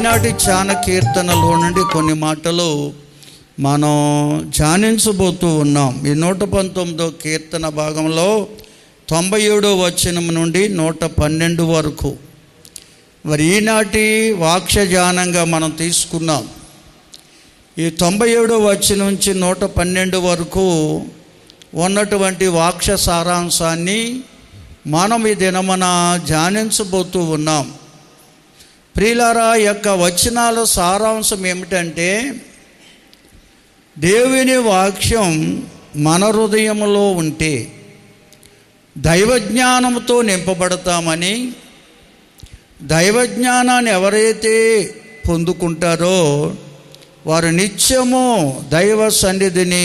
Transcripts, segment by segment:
ఈనాటి ధ్యాన కీర్తనలో నుండి కొన్ని మాటలు మనం ధ్యానించబోతూ ఉన్నాం. ఈ 119వ కీర్తన భాగంలో 97వ వచనం నుండి 112 వరకు మరి ఈనాటి వాక్య ధ్యానంగా మనం తీసుకున్నాం. ఈ 97వ వచనం నుంచి 112 వరకు ఉన్నటువంటి వాక్య సారాంశాన్ని మనం ఈ దినమున ధ్యానించబోతూ ఉన్నాం. ప్రియులారా, యొక్క వచనాల సారాంశం ఏమిటంటే, దేవుని వాక్యం మన హృదయంలో ఉంటే దైవజ్ఞానంతో నింపబడతామని, దైవజ్ఞానాన్ని ఎవరైతే పొందుకుంటారో వారు నిత్యము దైవ సన్నిధిని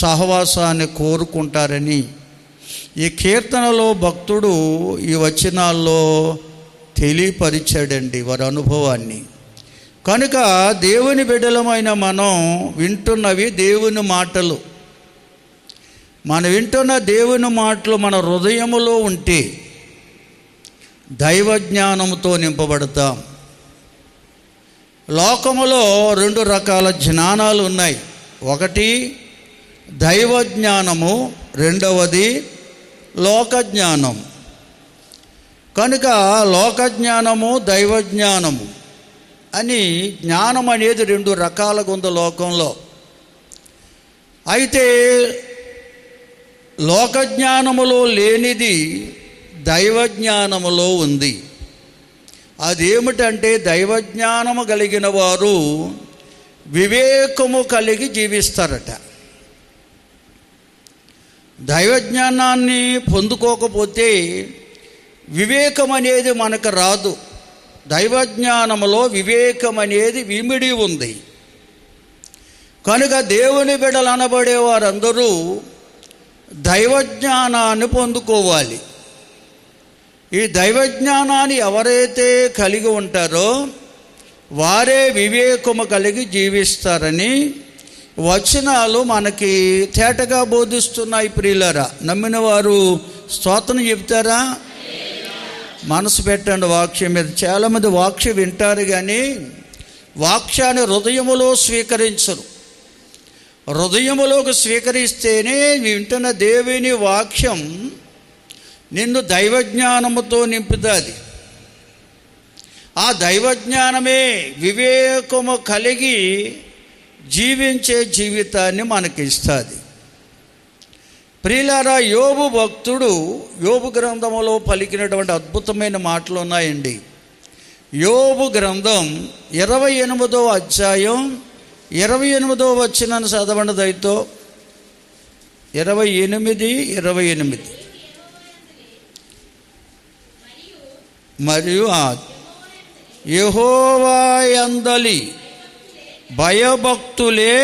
సహవాసాన్ని కోరుకుంటారని ఈ కీర్తనలో భక్తుడు ఈ వచనాల్లో తెలియపరిచాడండి వారి అనుభవాన్ని. కనుక దేవుని బిడ్డలమైన మనం వింటున్నవి దేవుని మాటలు. మనం వింటున్న దేవుని మాటలు మన హృదయములో ఉంటే దైవజ్ఞానంతో నింపబడతాం. లోకములో 2 రకాల జ్ఞానాలు ఉన్నాయి. ఒకటి దైవజ్ఞానము, రెండవది లోకజ్ఞానం. కనుక లోకజ్ఞానము, దైవజ్ఞానము అని జ్ఞానం అనేది 2 రకాలుగా ఉంది లోకంలో. అయితే లోకజ్ఞానములో లేనిది దైవజ్ఞానములో ఉంది. అదేమిటంటే, దైవజ్ఞానము కలిగిన వారు వివేకము కలిగి జీవిస్తారట. దైవజ్ఞానాన్ని పొందుకోకపోతే వివేకం అనేది మనకు రాదు. దైవజ్ఞానములో వివేకం అనేది విమిడి ఉంది. కనుక దేవుని బిడ్డలు అనబడే వారందరూ దైవజ్ఞానాన్ని పొందుకోవాలి. ఈ దైవజ్ఞానాన్ని ఎవరైతే కలిగి ఉంటారో వారే వివేకము కలిగి జీవిస్తారని వచనాలు మనకి తేటగా బోధిస్తున్నాయి. ప్రియులారా, నమ్మిన వారు స్తోత్రం చెప్తారా? మనసు పెట్టండి వాక్యం మీద. చాలామంది వాక్యం వింటారు కానీ వాక్యాన్ని హృదయములో స్వీకరించరు. హృదయములోకి స్వీకరిస్తేనే వింటున్న దేవుని వాక్యం నిన్ను దైవజ్ఞానముతో నింపుతుంది. ఆ దైవజ్ఞానమే వివేకము కలిగి జీవించే జీవితాన్ని మనకిస్తుంది. ప్రియులారా, యోబు భక్తుడు యోబు గ్రంథములో పలికినటువంటి అద్భుతమైన మాటలు ఉన్నాయండి. యోబు గ్రంథం 28వ అధ్యాయం 28వ వచనాన్ని చదవండి దయతో. 28 మరియు యెహోవా యందలి భయభక్తులే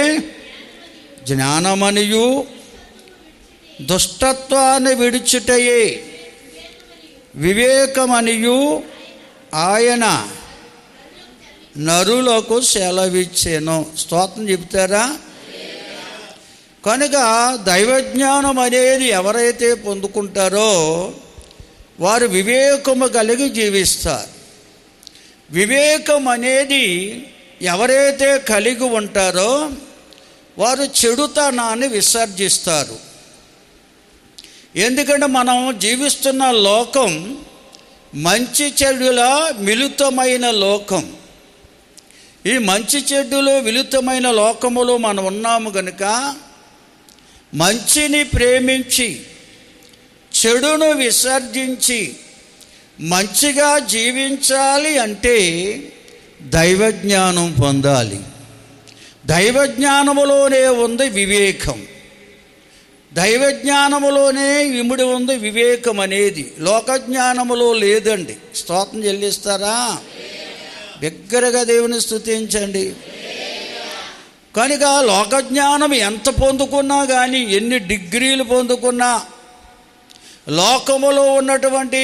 జ్ఞానమనియు, దుష్టత్వాన్ని విడిచుటయే వివేకమనియు ఆయన నరులకు సెలవిచ్చెను. స్తోత్రం చెప్తారా? కనుక దైవజ్ఞానం అనేది ఎవరైతే పొందుకుంటారో వారు వివేకము కలిగి జీవిస్తారు. వివేకం అనేది ఎవరైతే కలిగి ఉంటారో వారు చెడుతనాన్ని విసర్జిస్తారు. ఎందుకంటే మనం జీవిస్తున్న లోకం మంచి చెడుల మిళితమైన లోకం. ఈ మంచి చెడులో మిళితమైన లోకములో మనం ఉన్నాము కనుక మంచిని ప్రేమించి చెడును విసర్జించి మంచిగా జీవించాలి అంటే దైవజ్ఞానం పొందాలి. దైవజ్ఞానములోనే ఉంది వివేకం. దైవజ్ఞానములోనే ఇముడి ఉంది వివేకం అనేది. లోకజ్ఞానములో లేదండి. స్తోత్రం చెల్లిస్తారా? బిగ్గరగా దేవుని స్తుతించండి. కనుక లోకజ్ఞానం ఎంత పొందుకున్నా కానీ, ఎన్ని డిగ్రీలు పొందుకున్నా, లోకములో ఉన్నటువంటి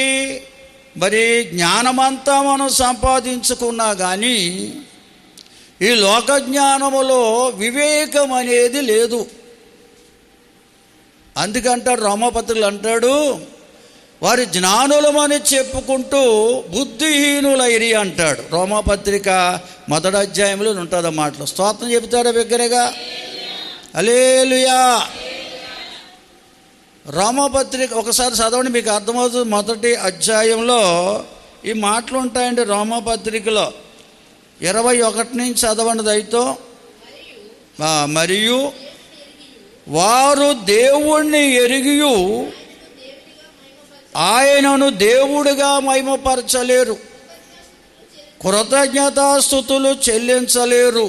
మరి జ్ఞానమంతా మనం సంపాదించుకున్నా కానీ ఈ లోకజ్ఞానములో వివేకం అనేది లేదు. అందుకంటాడు రోమాపత్రులు అంటాడు, వారి జ్ఞానులమని చెప్పుకుంటూ బుద్ధిహీనులైరి అంటాడు. రోమాపత్రిక 1వ అధ్యాయంలో ఉంటుంది మాటలు. స్తోత్రం చెబుతారా బిగ్గరగా? హల్లెలూయా. రోమాపత్రిక ఒకసారి చదవండి, మీకు అర్థమవుతుంది. 1వ అధ్యాయంలో ఈ మాటలు ఉంటాయండి. రోమాపత్రికలో 21 నుంచి చదవండి దయతో. మరియు వారు దేవుణ్ణి ఎరిగియు ఆయనను దేవుడిగా మహిమపరచలేరు, కృతజ్ఞతాస్తుతులు చెల్లించలేరు.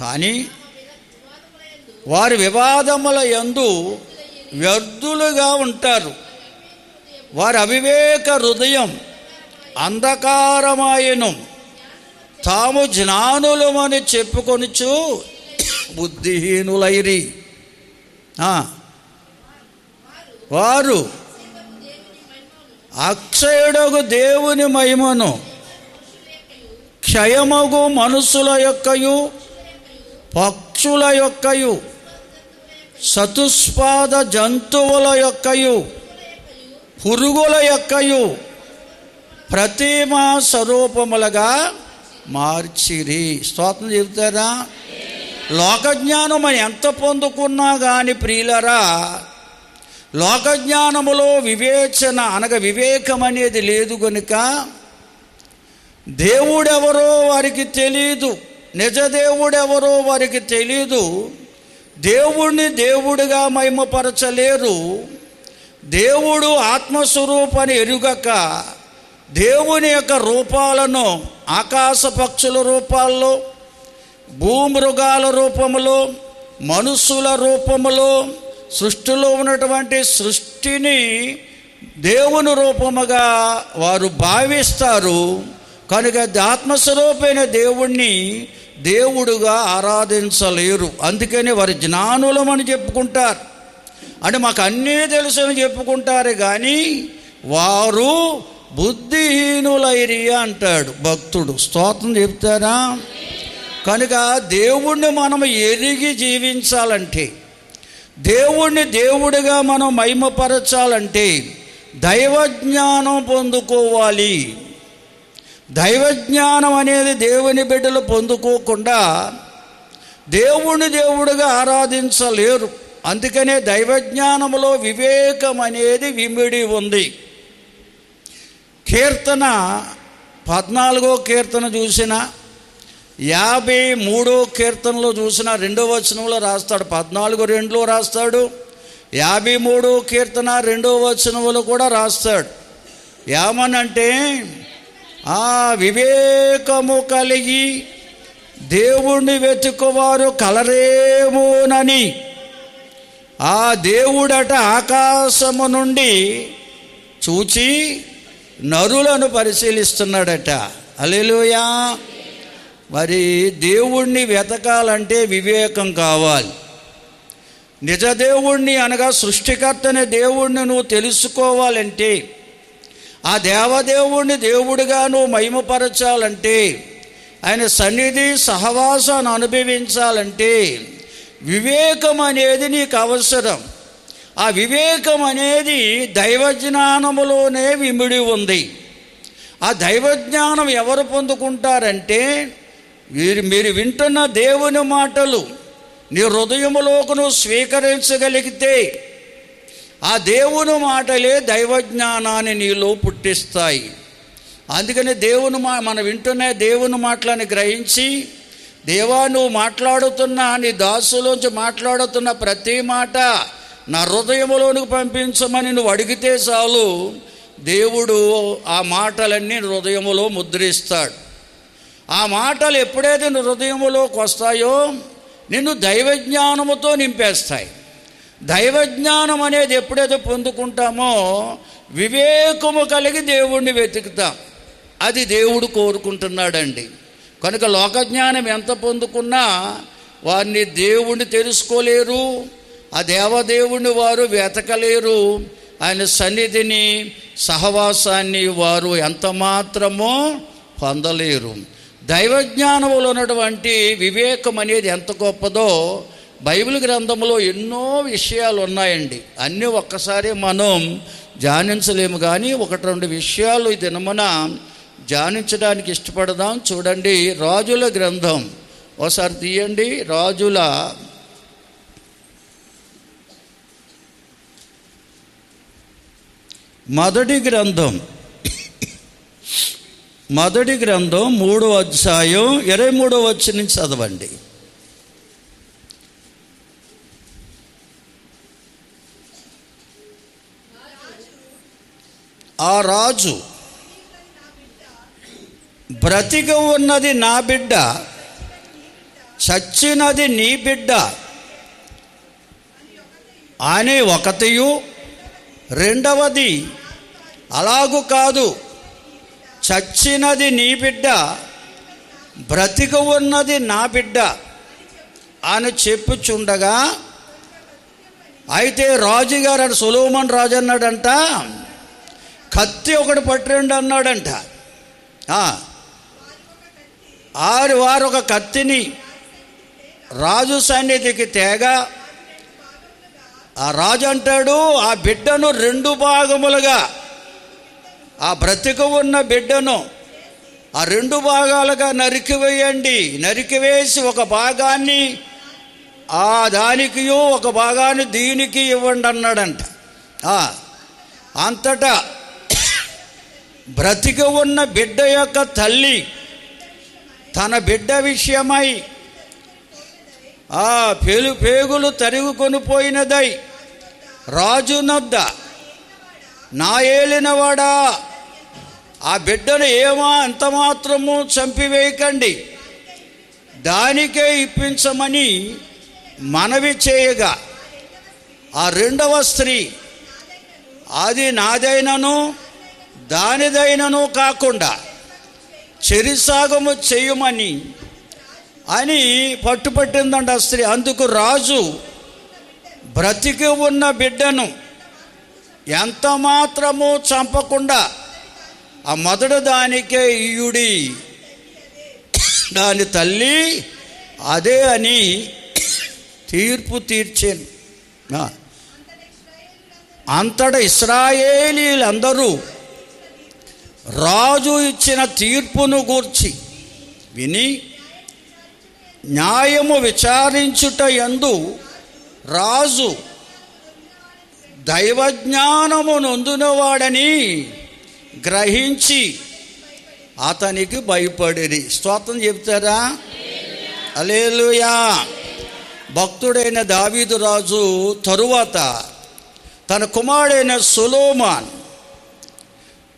కానీ వారి వివాదముల యందు వ్యర్థులుగా ఉంటారు. వారి అవివేక హృదయం అంధకారమాయను. తాము జ్ఞానులమని చెప్పుకొనుచు బుద్ధిహీనులైరి. వారు అక్షయుడగు దేవుని మహిమను క్షయమగు మనుషుల యొక్కయు పక్షుల యొక్కయు చతుష్పాద జంతువుల యొక్కయు పురుగుల యొక్కయు ప్రతిమా స్వరూపములుగా మార్చిరి. స్తోత్రం చెబుతారా? లోకజ్ఞానం అని ఎంత పొందుకున్నా కానీ ప్రియులరా, లోకజ్ఞానములో వివేచన అనగా వివేకం అనేది లేదు గనుక దేవుడెవరో వారికి తెలియదు, నిజ దేవుడెవరో వారికి తెలియదు. దేవుణ్ణి దేవుడిగా మహిమపరచలేరు. దేవుడు ఆత్మస్వరూపాన్ని ఎరుగక దేవుని యొక్క రూపాలను ఆకాశ పక్షుల రూపాల్లో, భూమృగాల రూపములో, మనుషుల రూపములో, సృష్టిలో ఉన్నటువంటి సృష్టిని దేవుని రూపముగా వారు భావిస్తారు. కనుక ఆత్మస్వరూపైన దేవుణ్ణి దేవుడుగా ఆరాధించలేరు. అందుకని వారి జ్ఞానులమని చెప్పుకుంటారు, అంటే మాకు అన్నీ తెలుసని చెప్పుకుంటారు. కానీ వారు బుద్ధిహీనులైరి అంటాడు భక్తుడు. స్తోత్రం చెప్తారా? కనుక దేవుణ్ణి మనం ఎరిగి జీవించాలంటే, దేవుణ్ణి దేవుడిగా మనం మహిమపరచాలంటే దైవజ్ఞానం పొందుకోవాలి. దైవజ్ఞానం అనేది దేవుని బిడ్డలు పొందుకోకుండా దేవుణ్ణి దేవుడిగా ఆరాధించలేరు. అందుకనే దైవజ్ఞానంలో వివేకం అనేది విమిడి ఉంది. కీర్తన 14వ కీర్తన చూసిన, 53వ కీర్తనలో చూసిన 2వ వచనంలో రాస్తాడు, 14:2లో రాస్తాడు. 53వ కీర్తన 2వ వచనంలో కూడా రాస్తాడు. ఏమనంటే, వివేకము కలిగి దేవుణ్ణి వెతుకువారు కలరేమోనని ఆ దేవుడట ఆకాశము నుండి చూచి నరులను పరిశీలిస్తున్నాడట. హల్లెలూయా. మరి దేవుణ్ణి వెతకాలంటే వివేకం కావాలి. నిజ దేవుణ్ణి అనగా సృష్టికర్తనే దేవుణ్ణి నువ్వు తెలుసుకోవాలంటే, ఆ దేవదేవుణ్ణి దేవుడిగా నువ్వు మహిమపరచాలంటే, ఆయన సన్నిధి సహవాసాన్ని అనుభవించాలంటే వివేకం అనేది నీకు అవసరం. ఆ వివేకం అనేది దైవజ్ఞానములోనే విమిడి ఉంది. ఆ దైవజ్ఞానం ఎవరు పొందుకుంటారంటే, మీరు వింటున్న దేవుని మాటలు నీ హృదయములోకి నువ్వు స్వీకరించగలిగితే ఆ దేవుని మాటలే దైవజ్ఞానాన్ని నీలో పుట్టిస్తాయి. అందుకని మనం వింటున్న దేవుని మాటలను గ్రహించి, దేవా నువ్వు మాట్లాడుతున్న నీ దాసులోంచి మాట్లాడుతున్న ప్రతి మాట నా హృదయంలోనికి పంపించమని నువ్వు అడిగితే చాలు, దేవుడు ఆ మాటలన్నీ హృదయములో ముద్రిస్తాడు. ఆ మాటలు ఎప్పుడైతే నీ హృదయములోకి వస్తాయో నిన్ను దైవజ్ఞానముతో నింపేస్తాయి. దైవజ్ఞానం అనేది ఎప్పుడైతే పొందుకుంటామో వివేకము కలిగి దేవుణ్ణి వెతుకుతాం. అది దేవుడు కోరుకుంటున్నాడండి. కనుక లోకజ్ఞానం ఎంత పొందుకున్నా వారిని దేవుణ్ణి తెలుసుకోలేరు, ఆ దేవదేవుణ్ణి వారు వెతకలేరు, ఆయన సన్నిధిని సహవాసాన్ని వారు ఎంత మాత్రమో పొందలేరు. దైవజ్ఞానంలో ఉన్నటువంటి వివేకం అనేది ఎంత గొప్పదో బైబిల్ గ్రంథంలో ఎన్నో విషయాలు ఉన్నాయండి. అన్నీ ఒక్కసారి మనం ధ్యానించలేము, కానీ ఒకటి రెండు విషయాలు ఈ దినమున ధ్యానించడానికి ఇష్టపడదాం. చూడండి, రాజుల గ్రంథం ఒకసారి తీయండి. రాజుల మొదటి గ్రంథం 3వ అధ్యాయం 23వ వచనం నుంచి చదవండి. ఆ రాజు, బ్రతికి ఉన్నది నా బిడ్డ, చచ్చినది నీ బిడ్డ అని ఒకటియు, రెండవది అలాగు కాదు, చచ్చినది నీ బిడ్డ, బ్రతికి ఉన్నది నా బిడ్డ అని చెప్పుచుండగా, అయితే రాజుగారు అని సొలొమోను రాజు అన్నాడంట, కత్తి ఒకటి పట్టురండి అన్నాడంట. వారు ఒక కత్తిని రాజు సన్నిధికి తేగా, ఆ రాజు అంటాడు, ఆ బిడ్డను 2 భాగములుగా, ఆ బ్రతికి ఉన్న బిడ్డను ఆ 2 భాగాలుగా నరికివేయండి, నరికివేసి ఒక భాగాన్ని ఆ దానికి, ఒక భాగాన్ని దీనికి ఇవ్వండి అన్నాడంట. అంతటా బ్రతికి ఉన్న బిడ్డ యొక్క తల్లి తన బిడ్డ విషయమై పేగులు తరుగుకొని పోయినదై రాజునొద్ద, నా ఏలినవాడా, ఆ బిడ్డను అంత మాత్రము చంపివేయకండి, దానికే ఇప్పించమని మనవి చేయగా, ఆ 2వ స్త్రీ, అది నాదైనను దానిదైనను కాకుండా చెరిసాగము చేయమని అని పట్టుపట్టిందంట ఆ స్త్రీ. అందుకు రాజు, బ్రతికి ఉన్న బిడ్డను ఎంత మాత్రము చంపకుండా ఆ మొదటి దానికే ఇయుడి, దాని తల్లి అదే అని తీర్పు తీర్చాను. అంతటా ఇశ్రాయేలీలందరూ రాజు ఇచ్చిన తీర్పును గూర్చి విని, న్యాయము విచారించుట యందు రాజు దైవజ్ఞానము నొందినవాడని గ్రహించి అతనికి భయపడిరి. స్తోత్రం చెప్తారా? హల్లెలూయా. భక్తుడైన దావీదు రాజు తరువాత తన కుమారుడైన సొలొమోను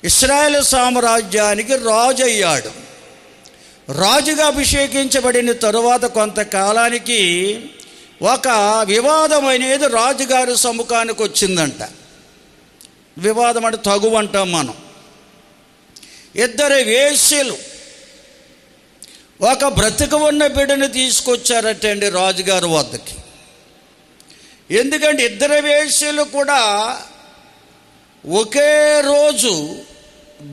ఇశ్రాయేలు సామ్రాజ్యానికి రాజు అయ్యాడు. రాజుగా అభిషేకించబడిన తరువాత కొంతకాలానికి ఒక వివాదం అనేది రాజుగారి సముఖానికి వచ్చిందంట. వివాదం అంటే తగువ అంటాం మనం. 2 వేశ్యలు ఒక బ్రతికి ఉన్న బిడ్డను తీసుకొచ్చారటండి రాజుగారి వద్దకి. ఎందుకంటే 2 వేశ్యలు కూడా ఒకే రోజు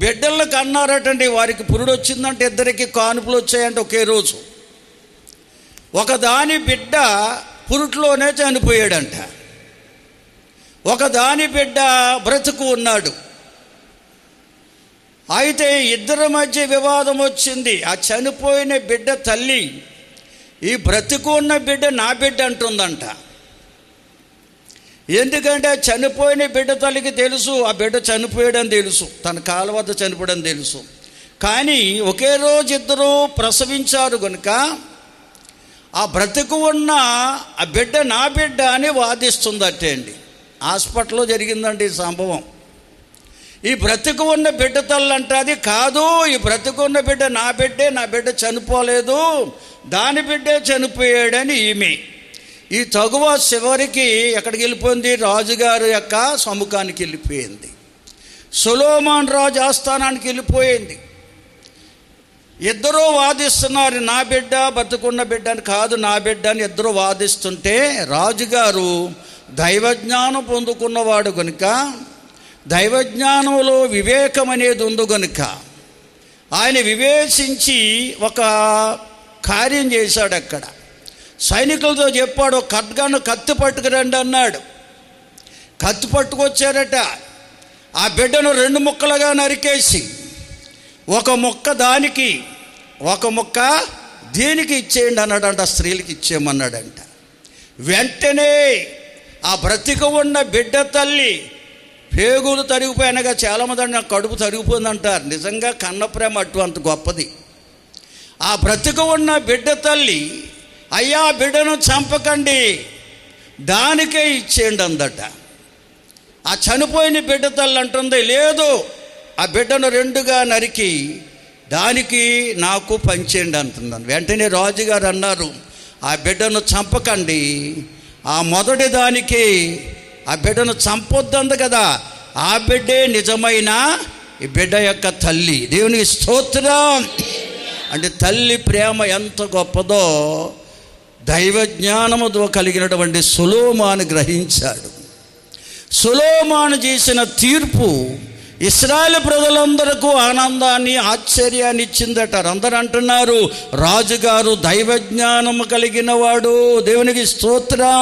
బిడ్డలకు అన్నారటండి. వారికి పురుడు వచ్చిందంటే, 2కి కానుపులు వచ్చాయంటే ఒకే రోజు. ఒక దాని బిడ్డ పురుట్లోనే చనిపోయాడంట, ఒక దాని బిడ్డ బ్రతుకు ఉన్నాడు. అయితే 2 మధ్య వివాదం వచ్చింది. ఆ చనిపోయిన బిడ్డ తల్లి ఈ బ్రతుకు ఉన్న బిడ్డ నా బిడ్డ అంటుందంట. ఎందుకంటే చనిపోయిన బిడ్డ తల్లికి తెలుసు ఆ బిడ్డ చనిపోయాడని తెలుసు, తన కాళ్ళ వద్ద చనిపోయాడని తెలుసు. కానీ ఒకే రోజు 2 ప్రసవించారు కనుక ఆ బ్రతుకు ఉన్న ఆ బిడ్డ నా బిడ్డ అని వాదిస్తుందట్టే అండి. హాస్పిటల్లో జరిగిందండి ఈ సంభవం. ఈ బ్రతుకు ఉన్న బిడ్డ తల్లి అంటే అది కాదు, ఈ బ్రతుకు ఉన్న బిడ్డ నా బిడ్డే, నా బిడ్డ చనిపోలేదు, దాని బిడ్డే చనిపోయాడని ఈమె. ఈ తగువ చివరికి ఎక్కడికి వెళ్ళిపోయింది? రాజుగారి యొక్క సముఖానికి వెళ్ళిపోయింది. సొలొమోను రాజు ఆస్థానానికి వెళ్ళిపోయింది. 2 వాదిస్తున్నారు, నా బిడ్డ బతుకున్న బిడ్డ అని. కాదు, నా బిడ్డ అని 2 వాదిస్తుంటే రాజుగారు దైవజ్ఞానం పొందుకున్నవాడు కనుక, దైవజ్ఞానంలో వివేకం అనేది ఉంది కనుక ఆయన వివేచించి ఒక కార్యం చేశాడు. అక్కడ సైనికులతో చెప్పాడు, ఖడ్గాను కత్తి పట్టుకురండి అన్నాడు. కత్తి పట్టుకొచ్చారట. ఆ బిడ్డను 2 ముక్కలుగా నరికేసి ఒక ముక్క దానికి, ఒక ముక్క దీనికి ఇచ్చేయండి అన్నాడంట. స్త్రీలకి ఇచ్చేయమన్నాడంట. వెంటనే ఆ బ్రతిక ఉన్న బిడ్డ తల్లి పేగులు తరిగిపోయినగా చాలామంది నాకు కడుపు తరిగిపోయిందంటారు. నిజంగా కన్న ప్రేమ అంత గొప్పది. ఆ బ్రతిక ఉన్న బిడ్డ తల్లి, అయ్యా బిడ్డను చంపకండి, దానికే ఇచ్చేయండి అందట. ఆ చనిపోయిన బిడ్డ తల్లి అంటుంది, లేదు, ఆ బిడ్డను 2గా నరికి దానికి నాకు పంచేయండి అంటున్నాను. వెంటనే రాజుగారు అన్నారు, ఆ బిడ్డను చంపకండి, ఆ మొదటి దానికి ఆ బిడ్డను చంపొద్దంది కదా, ఆ బిడ్డే నిజమైన ఈ బిడ్డ యొక్క తల్లి. దేవునికి స్తోత్రం. అంటే తల్లి ప్రేమ ఎంత గొప్పదో దైవ జ్ఞానముతో కలిగినటువంటి సొలొమోను గ్రహించాడు. సొలొమోను చేసిన తీర్పు ఇశ్రాయేలు ప్రజలందరికీ ఆనందాన్ని, ఆశ్చర్యాన్ని ఇచ్చిందట. అందరూ అంటున్నారు, రాజుగారు దైవజ్ఞానము కలిగిన వాడు. దేవునికి స్తోత్రం.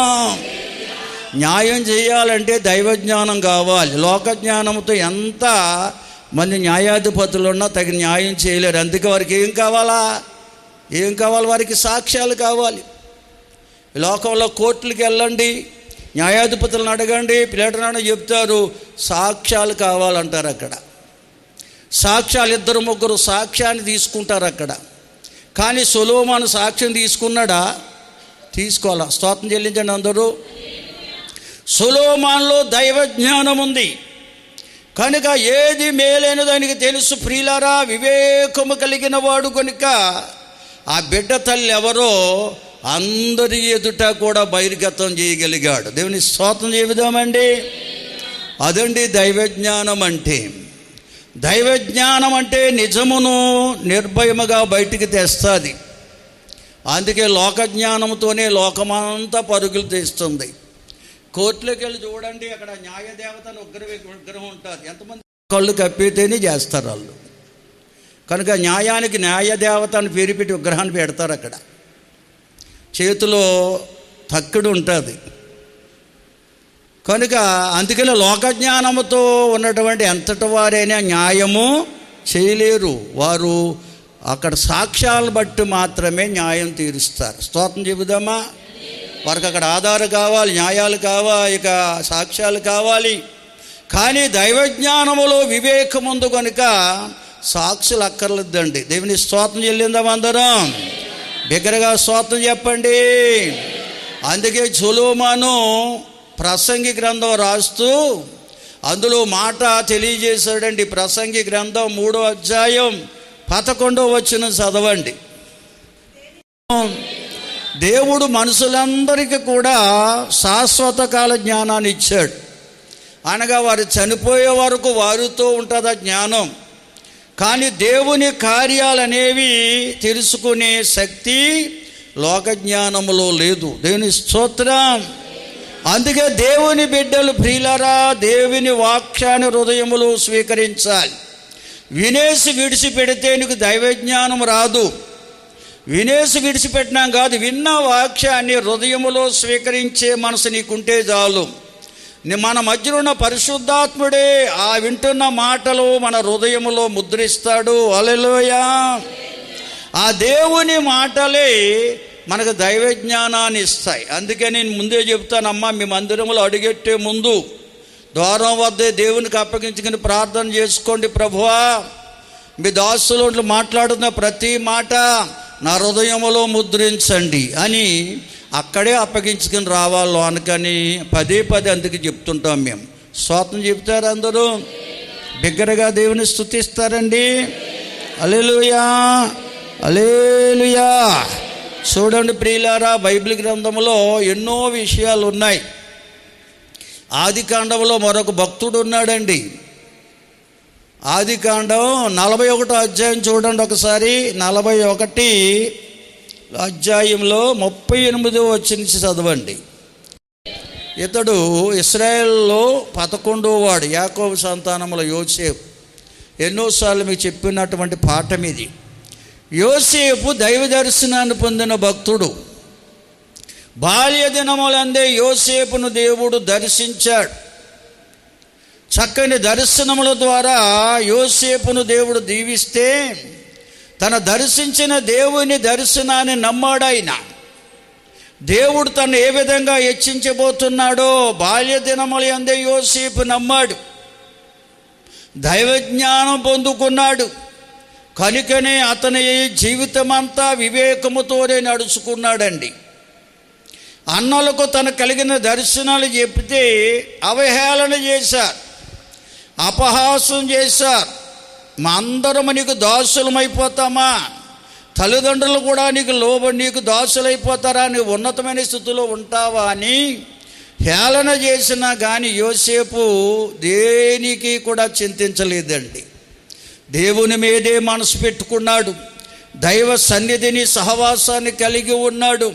న్యాయం చేయాలంటే దైవజ్ఞానం కావాలి. లోకజ్ఞానంతో ఎంత మంది న్యాయాధిపతులు ఉన్నా తగిన న్యాయం చేయలేరు. అందుకే వారికి ఏం కావాలి? వారికి సాక్ష్యాలు కావాలి. లోకంలో కోర్టులకు వెళ్ళండి, న్యాయాధిపతులను అడగండి, పిల్లటనాడు చెప్తారు, సాక్ష్యాలు కావాలంటారు. అక్కడ సాక్ష్యాలు 2-3 సాక్ష్యాన్ని తీసుకుంటారు అక్కడ. కానీ సొలొమోను సాక్ష్యం తీసుకున్నాడా? తీసుకోవాలా? స్తోత్రం చెల్లించండి అందరూ. సొలొమోనులో దైవ జ్ఞానం ఉంది కనుక ఏది మేలైనదో ఆయనకి తెలుసు. ప్రియులారా, వివేకము కలిగిన వాడు కనుక ఆ బిడ్డ తల్లి ఎవరో అందరి ఎదుట కూడా బహిర్గతం చేయగలిగాడు. దేవుని స్తోత్రం చెబుదామండి. అదండి దైవజ్ఞానం అంటే. దైవజ్ఞానం అంటే నిజమును నిర్భయముగా బయటికి తెస్తుంది. అందుకే లోకజ్ఞానంతోనే లోకమంతా పరుగులు తీస్తుంది. కోర్టులోకి వెళ్ళి చూడండి, అక్కడ న్యాయదేవతను విగ్రహం ఉంటుంది. ఎంతమంది కళ్ళు కప్పితేనే చేస్తారు వాళ్ళు. కనుక న్యాయానికి న్యాయదేవతను పేరు పెట్టి విగ్రహాన్ని పెడతారు. అక్కడ చేతిలో తక్కుడు ఉంటుంది. కనుక అందుకని లోకజ్ఞానముతో ఉన్నటువంటి ఎంతటి వారైనా న్యాయము చేయలేరు. వారు అక్కడ సాక్ష్యాలను బట్టి మాత్రమే న్యాయం తీరుస్తారు. స్తోత్రం చెబుదామా. వారికి అక్కడ ఆధారం కావాలి, న్యాయాలు కావాలి, ఇక సాక్ష్యాలు కావాలి. కానీ దైవజ్ఞానములో వివేకం ఉంది కనుక సాక్షులు అక్కర్లేదండి. దేవుని స్తోత్రం చెల్లిందాం అందరం. బిగ్గరగా స్తోత్రం చెప్పండి. అందుకే సొలొమోను ప్రసంగి గ్రంథం రాస్తూ అందులో మాట తెలియజేశాడండి. ప్రసంగి గ్రంథం 3వ అధ్యాయం 11వ వచనం చదవండి. దేవుడు మనుషులందరికీ కూడా శాశ్వత కాల జ్ఞానాన్ని ఇచ్చాడు. అనగా వారు చనిపోయే వరకు వారితో ఉంటుంది ఆ జ్ఞానం. కానీ దేవుని కార్యాలనేవి తెలుసుకునే శక్తి లోకజ్ఞానములో లేదు. దేవుని స్తోత్రం. అందుకే దేవుని బిడ్డలు ప్రియులారా, దేవుని వాక్యాన్ని హృదయములో స్వీకరించాలి. వినేసి విడిచిపెడితే నీకు దైవజ్ఞానం రాదు. వినేసి విడిచిపెట్టినాం కాదు, విన్న వాక్యాన్ని హృదయములో స్వీకరించే మనసు నీకుంటే చాలు. మన మధ్యలో ఉన్న పరిశుద్ధాత్ముడే ఆ వింటున్న మాటలు మన హృదయములో ముద్రిస్తాడు. హల్లెలూయా. ఆ దేవుని మాటలే మనకు దైవజ్ఞానాన్ని ఇస్తాయి. అందుకే నేను ముందే చెప్తానమ్మా, మీ మందిరంలో అడుగెట్టే ముందు ద్వారం వద్దే దేవునికి అప్పగించుకుని ప్రార్థన చేసుకోండి. ప్రభువా, మీ దాసులు మాట్లాడుతున్న ప్రతి మాట నా హృదయములో ముద్రించండి అని అక్కడే అప్పగించుకుని రావాలో అనుకని పదే అందుకు చెప్తుంటాం మేము. స్తోత్రం చెప్తారు అందరూ. బిగ్గరగా దేవుని స్తుతిస్తారండి. హల్లెలూయా, హల్లెలూయా. చూడండి ప్రియులారా, బైబిల్ గ్రంథంలో ఎన్నో విషయాలు ఉన్నాయి. ఆదికాండంలో మరొక భక్తుడు ఉన్నాడండి. ఆదికాండం 41వ అధ్యాయం చూడండి ఒకసారి. 41 అధ్యాయంలో 38వ వచనం నుంచి చదవండి. ఇతడు ఇశ్రాయేలులో 11వ వాడు, యాకోబు సంతానముల యోసేపు. ఎన్నోసార్లు మీకు చెప్పినటువంటి పాఠం ఇది. యోసేపు దైవ దర్శనాన్ని పొందిన భక్తుడు. బాల్య దినములందే యోసేపును దేవుడు దర్శించాడు. చక్కని దర్శనముల ద్వారా యోసేపును దేవుడు దీవిస్తే తన దర్శించిన దేవుని దర్శనాన్ని నమ్మాడాయన. దేవుడు తను ఏ విధంగా హెచ్చించబోతున్నాడో బాల్య దినముల యందే యోసేపు నమ్మాడు, దైవజ్ఞానం పొందుకున్నాడు. కనుకనే అతని జీవితం అంతా వివేకముతోనే నడుచుకున్నాడండి. అన్నలకు తన కలిగిన దర్శనాలు చెప్తే అవహేళన చేశారు, అపహాసం చేశారు. మా అందరం నీకు దాసులమైపోతామా, తల్లిదండ్రులు కూడా నీకు దాసులైపోతారా, నీకు ఉన్నతమైన స్థితిలో ఉంటావా అని హేళన చేసినా కానీ యోసేపు దేనికి కూడా చింతించలేదండి. దేవుని మీదే మనసు పెట్టుకున్నాడు, దైవ సన్నిధిని సహవాసాన్ని కలిగి ఉన్నాడు.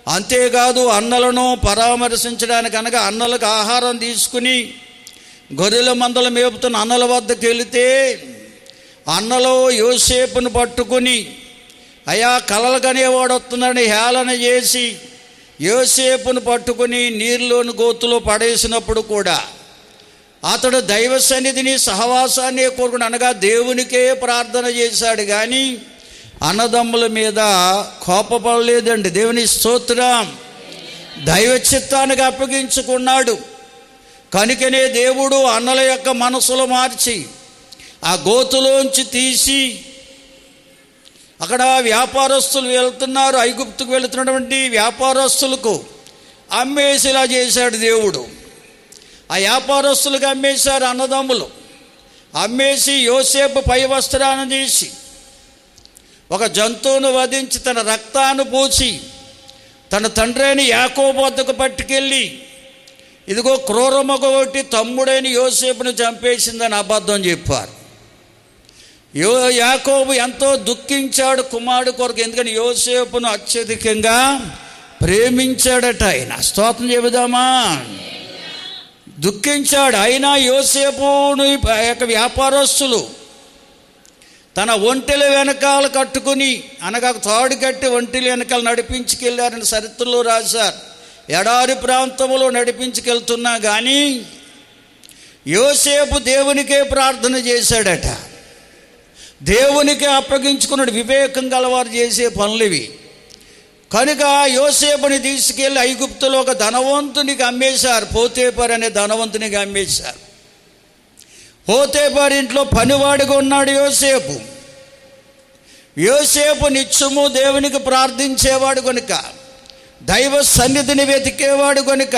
అంతేకాదు అన్నలను పరామర్శించడానికి అనగా అన్నలకు ఆహారం తీసుకుని గొర్రెల మందలు మేపుతున్న అన్నల వద్దకు వెళితే అన్నలో యోసేపును పట్టుకుని అయా కలలు కనేవాడు వస్తున్నాడని హేళన చేసి యోసేపును పట్టుకుని నీరులోని గోతులో పడేసినప్పుడు కూడా అతడు దైవ సన్నిధిని సహవాసాన్ని కోరుకుని అనగా దేవునికే ప్రార్థన చేశాడు కానీ అన్నదమ్ముల మీద కోపపడలేదండి. దేవుని స్తోత్రం. దైవ చిత్తానికి అప్పగించుకున్నాడు. కనుకనే దేవుడు అన్నల యొక్క మనసులు మార్చి ఆ గోతులోంచి తీసి అక్కడ వ్యాపారస్తులు వెళ్తున్నారు, ఐగుప్తుకు వెళుతున్నటువంటి వ్యాపారస్తులకు అమ్మేసేలా చేశాడు దేవుడు. ఆ వ్యాపారస్తులకు అమ్మేశారు అన్నదమ్ములు. అమ్మేసి యోసేపు పై వస్త్రాన్ని తీసి ఒక జంతువును వధించి తన రక్తాన్ని పూసి తన తండ్రైన యాకోబు వద్దకు పట్టుకెళ్ళి ఇదిగో క్రూరమొగొట్టి తమ్ముడైన యోసేపును చంపేసిందని అబద్ధం చెప్పారు. యాకోబు ఎంతో దుఃఖించాడు కుమారుడు కొరకు, ఎందుకంటే యోసేపును అత్యధికంగా ప్రేమించాడట ఆయన. స్తోత్రం చెబుదామా. దుఃఖించాడు. అయినా యోసేపును వ్యాపారస్తులు తన ఒంటెల వెనకాల కట్టుకుని అనగా తాడు కట్టి ఒంటెల వెనకాల నడిపించుకెళ్ళారని చరిత్రలో రాశారు. ఎడారి ప్రాంతంలో నడిపించుకెళ్తున్నా కానీ యోసేపు దేవునికే ప్రార్థన చేశాడట. దేవునికి అప్పగించుకున్నాడు. వివేకం గలవారు చేసే పనులు ఇవి. కనుక యోసేపుని తీసుకెళ్ళి ఐగుప్తులో ఒక ధనవంతునికి అమ్మేశారు. పోతేపర్ అనే ధనవంతునికి అమ్మేశారు. పోతేపర్ ఇంట్లో పనివాడిగా ఉన్నాడు యోసేపు. యోసేపు నిత్యము దేవునికి ప్రార్థించేవాడు కనుక, దైవ సన్నిధిని వెతికేవాడు కనుక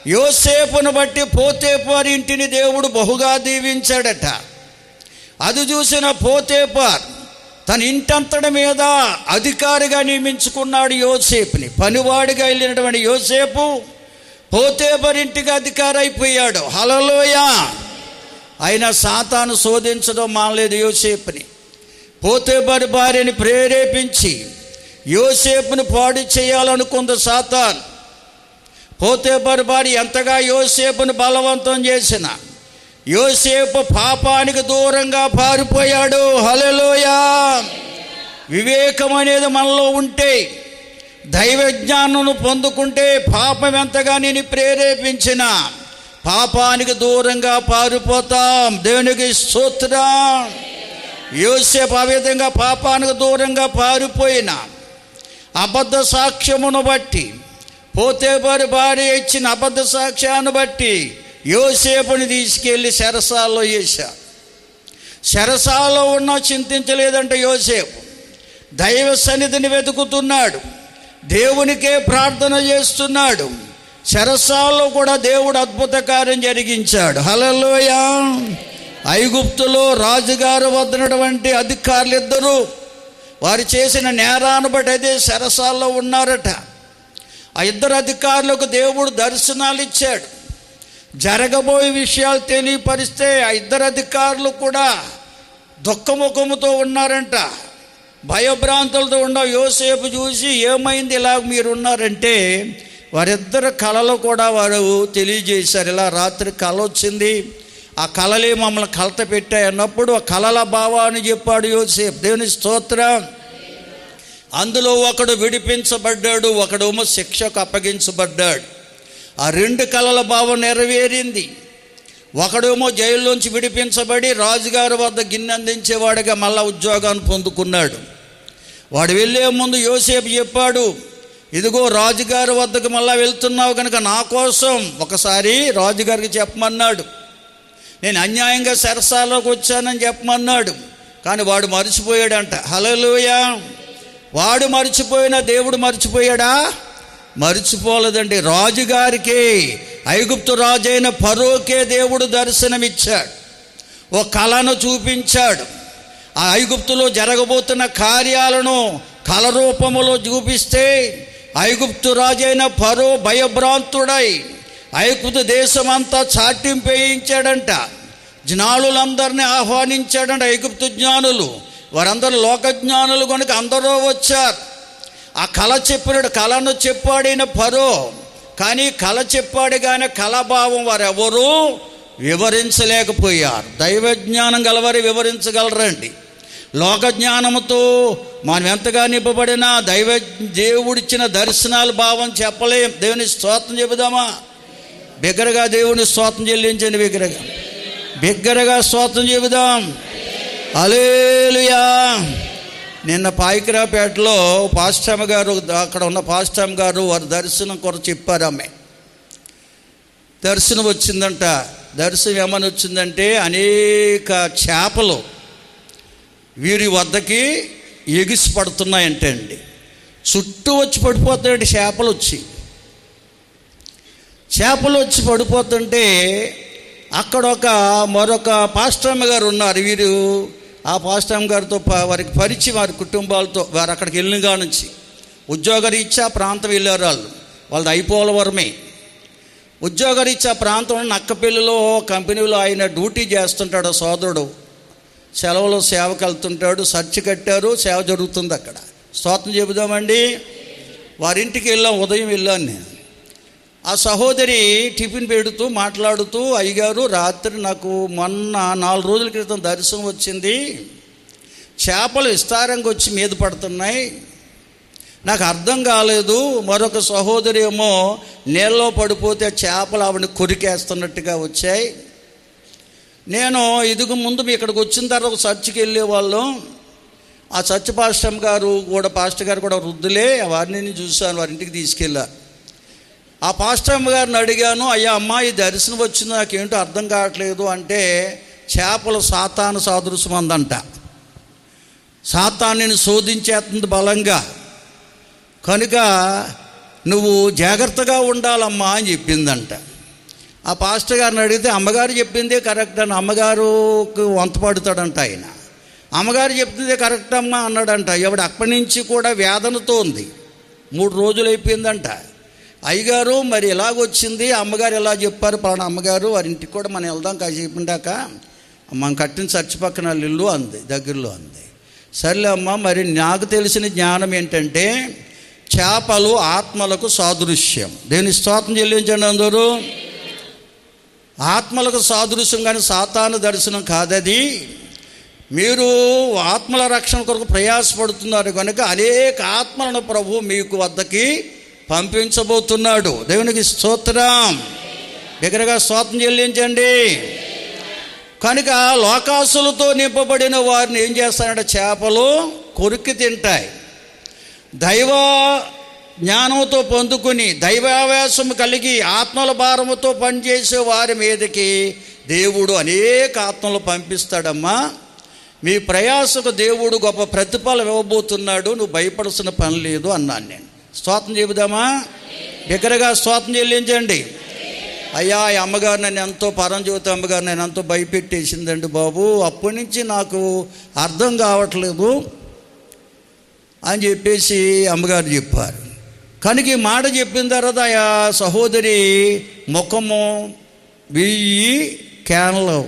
యోసేపును బట్టి పోతేపర్ ఇంటిని దేవుడు బహుగా దీవించాడట. అది చూసిన పోతేపర్ తన ఇంటంతటి మీద అధికారిగా నియమించుకున్నాడు యోసేపుని. పనివాడిగా వెళ్ళినటువంటి యోసేపు పోతేపర్ ఇంటికి అధికారి అయిపోయాడు. హల్లెలూయా. అయినా సాతాను శోధించడం మానలేదు యోసేపుని. పోతేపర్ భార్యని ప్రేరేపించి యోసేపును పాడు చేయాలనుకుంది సాతాను. పోతేపర్ భార్య ఎంతగా యోసేపును బలవంతం చేసిన యోసేపు పాపానికి దూరంగా పారిపోయాడు. హల్లెలూయా. వివేకం అనేది మనలో ఉంటే, దైవ జ్ఞానం పొందుకుంటే పాపం ఎంతగా నేను ప్రేరేపించిన పాపానికి దూరంగా పారిపోతాం. దేవునికి స్తోత్రం. యోసేపు ఆ విధంగా పాపానికి దూరంగా పారిపోయిన అబద్ధ సాక్ష్యమును బట్టి, పోతేపర్ భార్య ఇచ్చిన అబద్ధ సాక్ష్యాన్ని బట్టి యోసేపుని తీసుకెళ్ళి చెరసాలలో వేశారు. చెరసాలలో ఉన్నా చింతించలేదంటే యోసేపు దైవ సన్నిధిని వెతుకుతున్నాడు, దేవునికే ప్రార్థన చేస్తున్నాడు. చెరసాలలో కూడా దేవుడు అద్భుత కార్యం జరిగించాడు. హల్లెలూయా. ఐగుప్తులో రాజుగారు వద్దనటువంటి అధికారులు ఇద్దరు వారు చేసిన నేరాన్ని బట్టి అయితే చెరసాలలో ఉన్నారట. ఆ ఇద్దరు అధికారులకు దేవుడు దర్శనాలు ఇచ్చాడు. జరగబోయే విషయాలు తెలియపరిస్తే ఆ ఇద్దరు అధికారులు కూడా దుఃఖముఖముతో ఉన్నారంట, భయభ్రాంతులతో ఉండవు. యోసేపు చూసి ఏమైంది ఇలా మీరున్నారంటే వారిద్దరు కళలు కూడా వారు తెలియజేశారు. ఇలా రాత్రి కళ వచ్చింది, ఆ కళలే మమ్మల్ని కలత పెట్టాయి అన్నప్పుడు ఆ కళల భావాన్ని చెప్పాడు యోసేపు. దేవుని స్తోత్రం. అందులో ఒకడు విడిపించబడ్డాడు, ఒకడేమో శిక్షకు అప్పగించబడ్డాడు. ఆ రెండు కళల భావం నెరవేరింది. ఒకడేమో జైల్లోంచి విడిపించబడి రాజుగారి వద్ద గిన్నె అందించేవాడిగా మళ్ళా ఉద్యోగాన్ని పొందుకున్నాడు. వాడు వెళ్ళే ముందు యోసేపు చెప్పాడు, ఇదిగో రాజుగారి వద్దకు మళ్ళా వెళ్తున్నావు కనుక నా కోసం ఒకసారి రాజుగారికి చెప్పమన్నాడు. నేను అన్యాయంగా చెరసాలలోకి వచ్చానని చెప్పమన్నాడు. కానీ వాడు మర్చిపోయాడంట. హల్లెలూయా. వాడు మర్చిపోయినా దేవుడు మర్చిపోయాడా? మర్చిపోలేదండి. రాజుగారికి, ఐగుప్తు రాజైన ఫరోకే దేవుడు దర్శనమిచ్చాడు, ఓ కళను చూపించాడు. ఆ ఐగుప్తులో జరగబోతున్న కార్యాలను కళ రూపములో చూపిస్తే ఐగుప్తు రాజైన ఫరో భయభ్రాంతుడై ఐగుప్తు దేశమంతా చాటింపేయించాడంట. జ్ఞానులందరినీ ఆహ్వానించాడంట. ఐగుప్తు జ్ఞానులు, వారందరూ లోకజ్ఞానులు కనుక అందరూ వచ్చారు. ఆ కళ కళను చెప్పాడిన ఫరో, కానీ కళ చెప్పాడు కానీ కళాభావం వారెవరూ వివరించలేకపోయారు. దైవజ్ఞానం గలవారు వివరించగలరండి. లోక జ్ఞానంతో మనం ఎంతగా నింపబడినా దేవుడిచ్చిన దర్శనాల భావం చెప్పలేం. దేవుని స్తోత్రం చెబుదామా? బిగ్గరగా దేవుని స్తోత్రం చెల్లించండి. బిగ్గరగా స్తోత్రం చెబుదాం. హల్లెలూయా. నిన్న పాయికరాపేటలో పాస్టమ్మ గారు, అక్కడ ఉన్న పాస్టమ్మ గారు వారి దర్శనం కొరకు చెప్పారు. ఆమె దర్శనం వచ్చిందంట. దర్శనం ఏమని వచ్చిందంటే, అనేక చేపలు వీరి వద్దకి ఎగిసి పడుతున్నాయంటే అండి. చుట్టూ వచ్చి పడిపోతాయండి చేపలు వచ్చి పడిపోతుంటే అక్కడ మరొక పాస్టమ్మ గారు ఉన్నారు. వీరు ఆ పాస్టమ్మ గారితో వారికి పరిచయం, వారి కుటుంబాలతో, వారు అక్కడికి వెళ్ళినగా నుంచి ఉద్యోగరీత్యా ప్రాంతం వెళ్ళారు. వాళ్ళది అయిపోలవరమే. ఉద్యోగరీత్యా ప్రాంతంలో నక్కపల్లిలో కంపెనీలో ఆయన డ్యూటీ చేస్తుంటాడు. సోదరుడు సెలవులో సేవకు వెళ్తుంటాడు. చర్చి కట్టారు, సేవ జరుగుతుంది అక్కడ. స్తోత్రం చెబుదామండి. వారింటికి ఉదయం వెళ్ళాను నేను. ఆ సహోదరి టిఫిన్ పెడుతూ మాట్లాడుతూ, అయ్యగారు రాత్రి నాకు మొన్న 4 రోజుల క్రితం దర్శనం వచ్చింది, చేపలు విస్తారంగా వచ్చి మీద పడుతున్నాయి, నాకు అర్థం కాలేదు. మరొక సహోదరి ఏమో నీళ్ళలో పడిపోతే చేపలు ఆవిడని కొరికేస్తున్నట్టుగా వచ్చాయి. నేను ఇదిగో ముందు ఇక్కడికి వచ్చిన తర్వాత చర్చికి వెళ్ళేవాళ్ళం. ఆ చర్చ్ పాస్టర్ గారు కూడా వృద్ధులే, వారిని చూశాను, వారి ఇంటికి తీసుకెళ్ళా. ఆ పాస్టర్ గారిని అడిగాను, అయ్యా అమ్మా ఈ దర్శనం వచ్చింది నాకేంటో అర్థం కావట్లేదు అంటే, చేపలు సాతాను సాదృశ్యం అందంట. సాతాన్ని శోధించేస్తుంది బలంగా, కనుక నువ్వు జాగ్రత్తగా ఉండాలమ్మా అని చెప్పిందంట. ఆ పాస్టర్ గారిని అడిగితే అమ్మగారు చెప్పిందే కరెక్ట్ అని, అమ్మగారుకు వంత పడుతాడంట ఆయన. అమ్మగారు చెప్తుందే కరెక్ట్ అమ్మా అన్నాడంట. ఎవడు అప్పటి నుంచి కూడా వేదనతో ఉంది. 3 రోజులు అయిపోయిందంట. అయ్యగారు మరి ఎలాగొచ్చింది, అమ్మగారు ఎలా చెప్పారు, పలానా అమ్మగారు, వారి ఇంటికి కూడా మనం వెళ్దాం కాసేపు ఉండాక, మనం కట్టిన చర్చి పక్కన ఇల్లు అంది, దగ్గరలో అంది. సర్లే అమ్మ, మరి నాకు తెలిసిన జ్ఞానం ఏంటంటే చేపలు ఆత్మలకు సాదృశ్యం. దేని స్తోత్రం చెల్లించండి అందరూ. ఆత్మలకు సాదృశ్యం, కానీ సాతాను దర్శనం కాదది. మీరు ఆత్మల రక్షణ కొరకు ప్రయాసపడుతున్నారు కనుక అనేక ఆత్మలను ప్రభు మీకు వద్దకి పంపించబోతున్నాడు. దేవునికి స్తోత్రం. దగ్గరగా స్తోత్రం చెల్లించండి. కనుక లోకాసులతో నింపబడిన వారిని ఏం చేస్తారంటే చేపలు కొరికి తింటాయి. దైవ జ్ఞానంతో పొందుకుని దైవావేశం కలిగి ఆత్మల భారముతో పనిచేసే వారి మీదకి దేవుడు అనేక ఆత్మలు పంపిస్తాడమ్మా. మీ ప్రయాసకు దేవుడు గొప్ప ప్రతిఫలం ఇవ్వబోతున్నాడు, నువ్వు భయపడాల్సిన పని లేదు అన్నాను నేను. స్తోత్రం చెబుదామా? దగ్గరగా స్తోత్రం చెల్లించండి. అయ్యా ఈ అమ్మగారు నన్ను ఎంతో, పరంజ్యోతి అమ్మగారు నన్ను ఎంతో భయపెట్టేసిందండి బాబు, అప్పటి నుంచి నాకు అర్థం కావట్లేదు అని చెప్పేసి అమ్మగారు చెప్పారు. కనుక ఈ మాట చెప్పిన తర్వాత ఆ సహోదరి ముఖము 1000 క్యాన్లు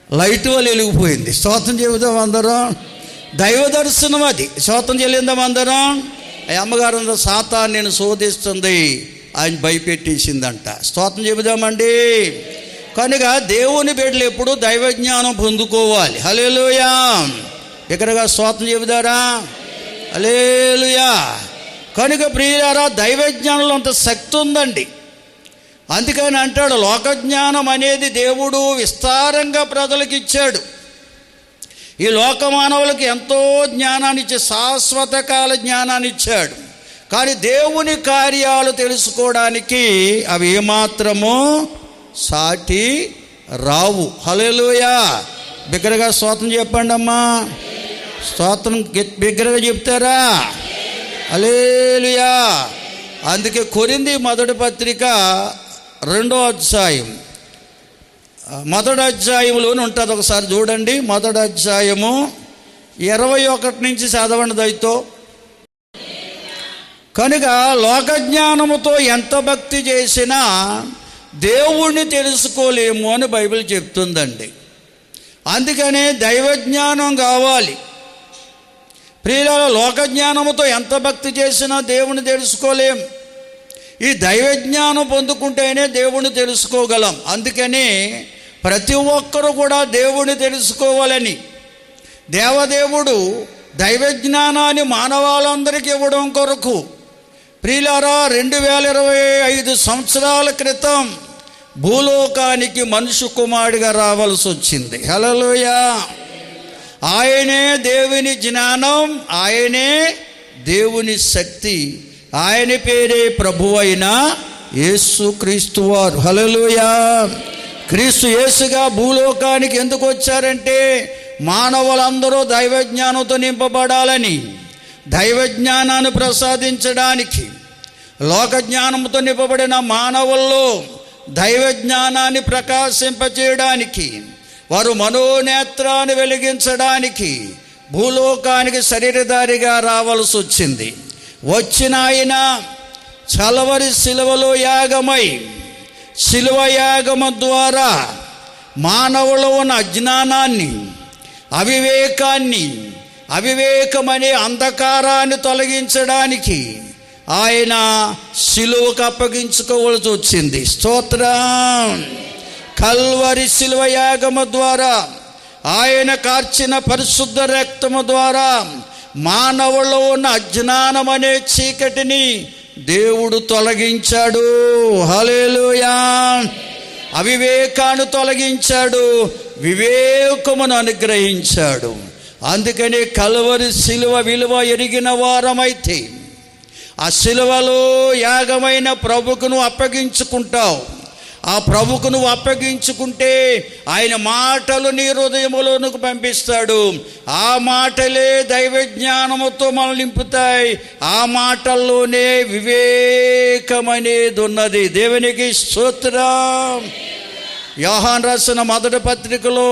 లైట్ వల్ల వెలిగిపోయింది. స్తోత్రం చెబుదాం అందరం. దైవ దర్శనం అది. స్తోత్రం చెల్లిందాం అందరం. ఆ అమ్మగారు అందరూ సాతాను నేను శోధిస్తుంది ఆయన భయపెట్టేసిందంట. స్తోత్రం చెబుదామండి. కనుక దేవుని బిడ్డలు ఎప్పుడు దైవజ్ఞానం పొందుకోవాలి. హల్లెలూయా. ఇక్కడగా స్తోత్రం చెబుదారా? హల్లెలూయా. కనుక ప్రియులారా, దైవజ్ఞానంలో అంత శక్తి ఉందండి. అందుకని అంటాడు, లోకజ్ఞానం అనేది దేవుడు విస్తారంగా ప్రజలకు ఇచ్చాడు. ఈ లోక మానవులకు ఎంతో జ్ఞానాన్ని ఇచ్చి శాశ్వత కాల జ్ఞానాన్ని ఇచ్చాడు. కానీ దేవుని కార్యాలు తెలుసుకోవడానికి అవి ఏమాత్రమో సాటి రావు. హల్లెలూయా! బిగ్గరగా స్తోత్రం చెప్పండి అమ్మా. స్తోత్రం బిగ్గరగా చెప్తారా? హల్లెలూయా! అందుకే కొరింథీ మొదటి పత్రిక 2వ అధ్యాయం, మొదటి అధ్యాయంలోనే ఉంటుంది, ఒకసారి చూడండి. మొదటి అధ్యాయము 21 నుంచి చదవండి దయతో. కనుక లోకజ్ఞానముతో ఎంత భక్తి చేసినా దేవుణ్ణి తెలుసుకోలేము అని బైబిల్ చెప్తుందండి. అందుకనే దైవజ్ఞానం కావాలి. ప్రియులారా, లోకజ్ఞానముతో ఎంత భక్తి చేసినా దేవుణ్ణి తెలుసుకోలేం. ఈ దైవజ్ఞానం పొందుకుంటేనే దేవుణ్ణి తెలుసుకోగలం. అందుకని ప్రతి ఒక్కరూ కూడా దేవుణ్ణి తెలుసుకోవాలని దేవదేవుడు దైవజ్ఞానాన్ని మానవాళందరికీ ఇవ్వడం కొరకు ప్రియులారా 2025 సంవత్సరాల క్రితం భూలోకానికి మనుష్య కుమారుడిగా రావాల్సి వచ్చింది. హల్లెలూయా! ఆయనే దేవుని జ్ఞానం, ఆయనే దేవుని శక్తి, ఆయన పేరే ప్రభువైన యేసుక్రీస్తు వారు. హల్లెలూయా! క్రీస్తు యేసుగా భూలోకానికి ఎందుకు వచ్చారంటే మానవులందరూ దైవజ్ఞానంతో నింపబడాలని, దైవజ్ఞానాన్ని ప్రసాదించడానికి. లోకజ్ఞానంతో నింపబడిన మానవుల్లో దైవజ్ఞానాన్ని ప్రకాశింపచేయడానికి, వారు మనోనేత్రాన్ని వెలిగించడానికి భూలోకానికి శరీరధారిగా రావాల్సి వచ్చింది. వచ్చిన ఆయన చలవరి శిలువలో యాగమై, శిలువ యాగము ద్వారా మానవులో ఉన్న అజ్ఞానాన్ని, అవివేకాన్ని, అవివేకమనే అంధకారాన్ని తొలగించడానికి ఆయన శిలువకు అప్పగించుకోవాల్సి వచ్చింది. స్తోత్రం! కల్వరి శిలువ యాగము ద్వారా, ఆయన కార్చిన పరిశుద్ధ రక్తము ద్వారా మానవులో ఉన్న అజ్ఞానం అనే చీకటిని దేవుడు తొలగించాడు. హల్లెలూయా! అవివేకాన్ని తొలగించాడు, వివేకమును అనుగ్రహించాడు. అందుకని కల్వరి శిలువ విలువ ఎరిగిన వారమైతే ఆ శిలువలో యాగమైన ప్రభుకు నువ్వు అప్పగించుకుంటావు. ఆ ప్రభుకు నువ్వు అప్పగించుకుంటే ఆయన మాటలు నీ హృదయములోనికి పంపిస్తాడు. ఆ మాటలే దైవజ్ఞానముతో మనల్ని నింపుతాయి. ఆ మాటల్లోనే వివేకమనేది ఉన్నది. దేవునికి స్తోత్రం! యోహాను రాసిన మొదటి పత్రికలో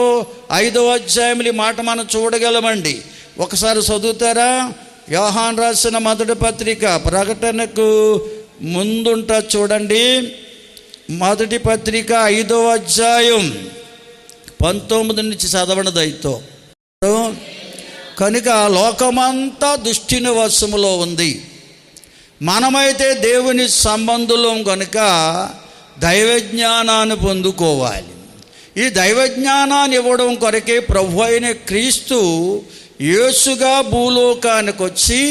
5వ అధ్యాయంలో ఈ మాట మనం చూడగలమండి. ఒకసారి చదువుతారా? యోహాను రాసిన మొదటి పత్రిక ప్రకటనకు ముందుంటా చూడండి. మొదటి పత్రిక 5వ అధ్యాయం 19 నుంచి చదవని దయతో. కనుక లోకమంతా దుష్టుని వశములో ఉంది, మనమైతే దేవుని సంబంధులం కనుక దైవజ్ఞానాన్ని పొందుకోవాలి. ఈ దైవజ్ఞానాన్ని ఇవ్వడం కొరకే ప్రభు అయిన క్రీస్తు యేసుగా భూలోకానికి వచ్చి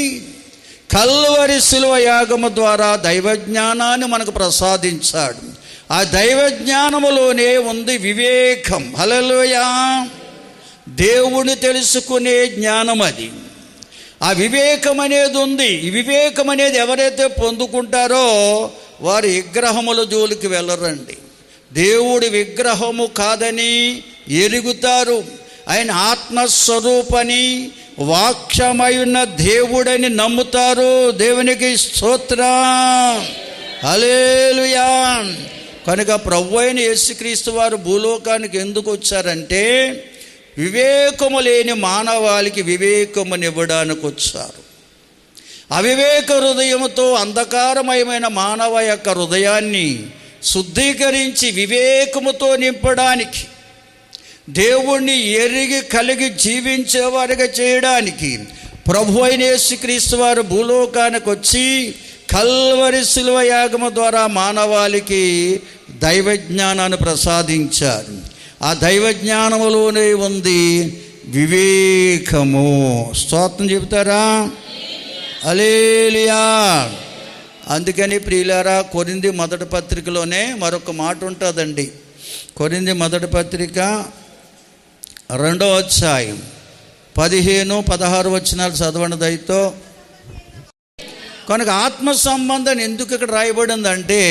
కల్వరి శిలువ యాగము ద్వారా దైవజ్ఞానాన్ని మనకు ప్రసాదించాడు. ఆ దైవజ్ఞానములోనే ఉంది వివేకం. హల్లెలూయా! దేవుని తెలుసుకునే జ్ఞానం అది. ఆ వివేకం అనేది ఉంది. ఈ వివేకం అనేది ఎవరైతే పొందుకుంటారో వారు విగ్రహముల జోలికి వెళ్ళరండి. దేవుడి విగ్రహము కాదని ఎరుగుతారు. ఆయన ఆత్మస్వరూపని, వాక్యమైన దేవుడని నమ్ముతారు. దేవునికి స్తోత్రం! హల్లెలూయా! కనుక ప్రభు అయిన యేసుక్రీస్తు వారు భూలోకానికి ఎందుకు వచ్చారంటే వివేకము లేని మానవాళికి వివేకమునివ్వడానికి వచ్చారు. అవివేక హృదయముతో అంధకారమయమైన మానవ యొక్క హృదయాన్ని శుద్ధీకరించి వివేకముతో నింపడానికి, దేవుణ్ణి ఎరిగి కలిగి జీవించేవారిగా చేయడానికి ప్రభు అయిన యేసుక్రీస్తు వారు భూలోకానికి వచ్చి కల్వరి శిలువ యాగము ద్వారా మానవాళికి దైవజ్ఞానాన్ని ప్రసాదించారు. ఆ దైవజ్ఞానములోనే ఉంది వివేకము. స్తోత్రం చెబుతారా? హల్లెలూయా! అందుకని ప్రియులారా, కొరింథీ మొదటి పత్రికలోనే మరొక మాట ఉంటుందండి. కొరింథీ మొదటి పత్రిక 2వ అధ్యాయం 15-16 వచనాలు చదవండి దయతో. కనుక ఆత్మ సంబంధం ఎందుకు ఇక్కడ రాయబడిందంటే,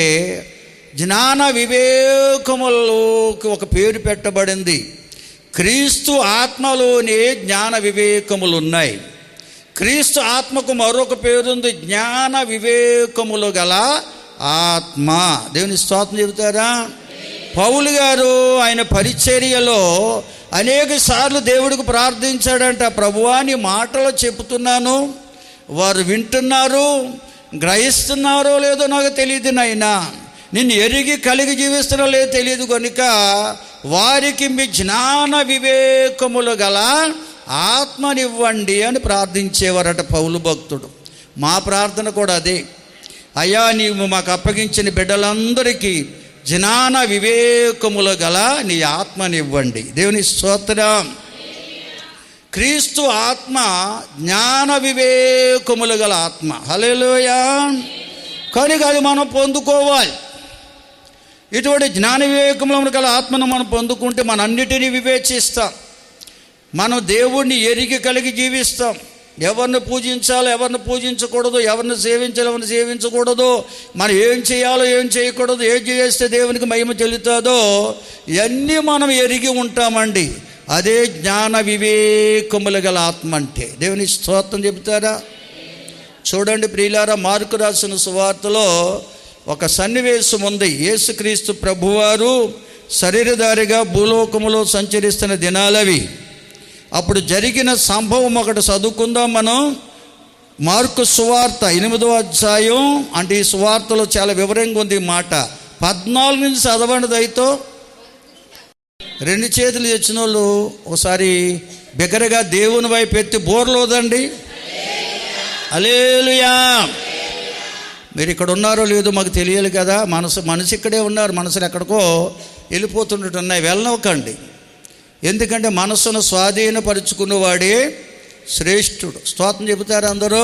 జ్ఞాన వివేకములకి ఒక పేరు పెట్టబడింది. క్రీస్తు ఆత్మలోనే జ్ఞాన వివేకములు ఉన్నాయి. క్రీస్తు ఆత్మకు మరొక పేరుంది, జ్ఞాన వివేకములు గల ఆత్మ. దేవుని స్తోత్రం చెబుతారా? పౌలు గారు ఆయన పరిచర్యలో అనేక సార్లు దేవుడికి ప్రార్థించాడంట, ప్రభువా నీ మాటలు చెబుతున్నాను, వారు వింటున్నారు, గ్రహిస్తున్నారో లేదో నాకు తెలియదు నాయనా, నిన్ను ఎరిగి కలిగి జీవిస్తున్నారో లేదో తెలియదు, కనుక వారికి మీ జ్ఞాన వివేకములు గల ఆత్మనివ్వండి అని ప్రార్థించేవారట పౌలు భక్తుడు. మా ప్రార్థన కూడా అదే, అయ్యా నీవు మాకు అప్పగించిన బిడ్డలందరికీ జ్ఞాన వివేకములు గల నీ ఆత్మనివ్వండి. దేవుని స్తోత్రం. క్రీస్తు ఆత్మ జ్ఞాన వివేకములు గల ఆత్మ. హల్లెలూయా. కనుక అది మనం పొందుకోవాలి. ఇటువంటి జ్ఞాన వివేకములు గల ఆత్మను మనం పొందుకుంటే మన అన్నిటినీ వివేచిస్తాం, మనం దేవుణ్ణి ఎరిగి కలిగి జీవిస్తాం. ఎవరిని పూజించాలో ఎవరిని పూజించకూడదు, ఎవరిని సేవించాలో ఎవరిని సేవించకూడదు, మనం ఏం చేయాలో ఏం చేయకూడదు, ఏం చేస్తే దేవునికి మహిమ చెల్లుతుందో ఇవన్నీ మనం ఎరిగి ఉంటామండి. అదే జ్ఞాన వివేకములు గల ఆత్మ అంటే. దేవుని స్తోత్రం చెబుతారా? చూడండి ప్రియులారా, మార్కు రాసిన సువార్తలో ఒక సన్నివేశం ఉంది. యేసుక్రీస్తు ప్రభువారు శరీరధారిగా భూలోకములో సంచరిస్తున్న దినాలవి. అప్పుడు జరిగిన సంభవం ఒకటి చదువుకుందాం మనం. మార్కు సువార్త 8వ అధ్యాయం. అంటే ఈ సువార్తలో చాలా వివరంగా ఉంది ఈ మాట. 14 నుంచి చదవండి దయతో. 2 చేతులు తెచ్చిన వాళ్ళు ఒకసారి బిగ్గరగా దేవుని వైపు ఎత్తి బోర్లోదండి. హల్లెలూయా. మీరు ఇక్కడ ఉన్నారో లేదో మాకు తెలియాలి కదా. మనసు ఇక్కడే ఉన్నారు, మనసులు ఎక్కడికో వెళ్ళిపోతున్నట్టున్నాయి. వెళ్ళనవ్వకండి, ఎందుకంటే మనసును స్వాధీనపరుచుకున్నవాడే శ్రేష్ఠుడు. స్తోత్రం చెబుతారు అందరూ.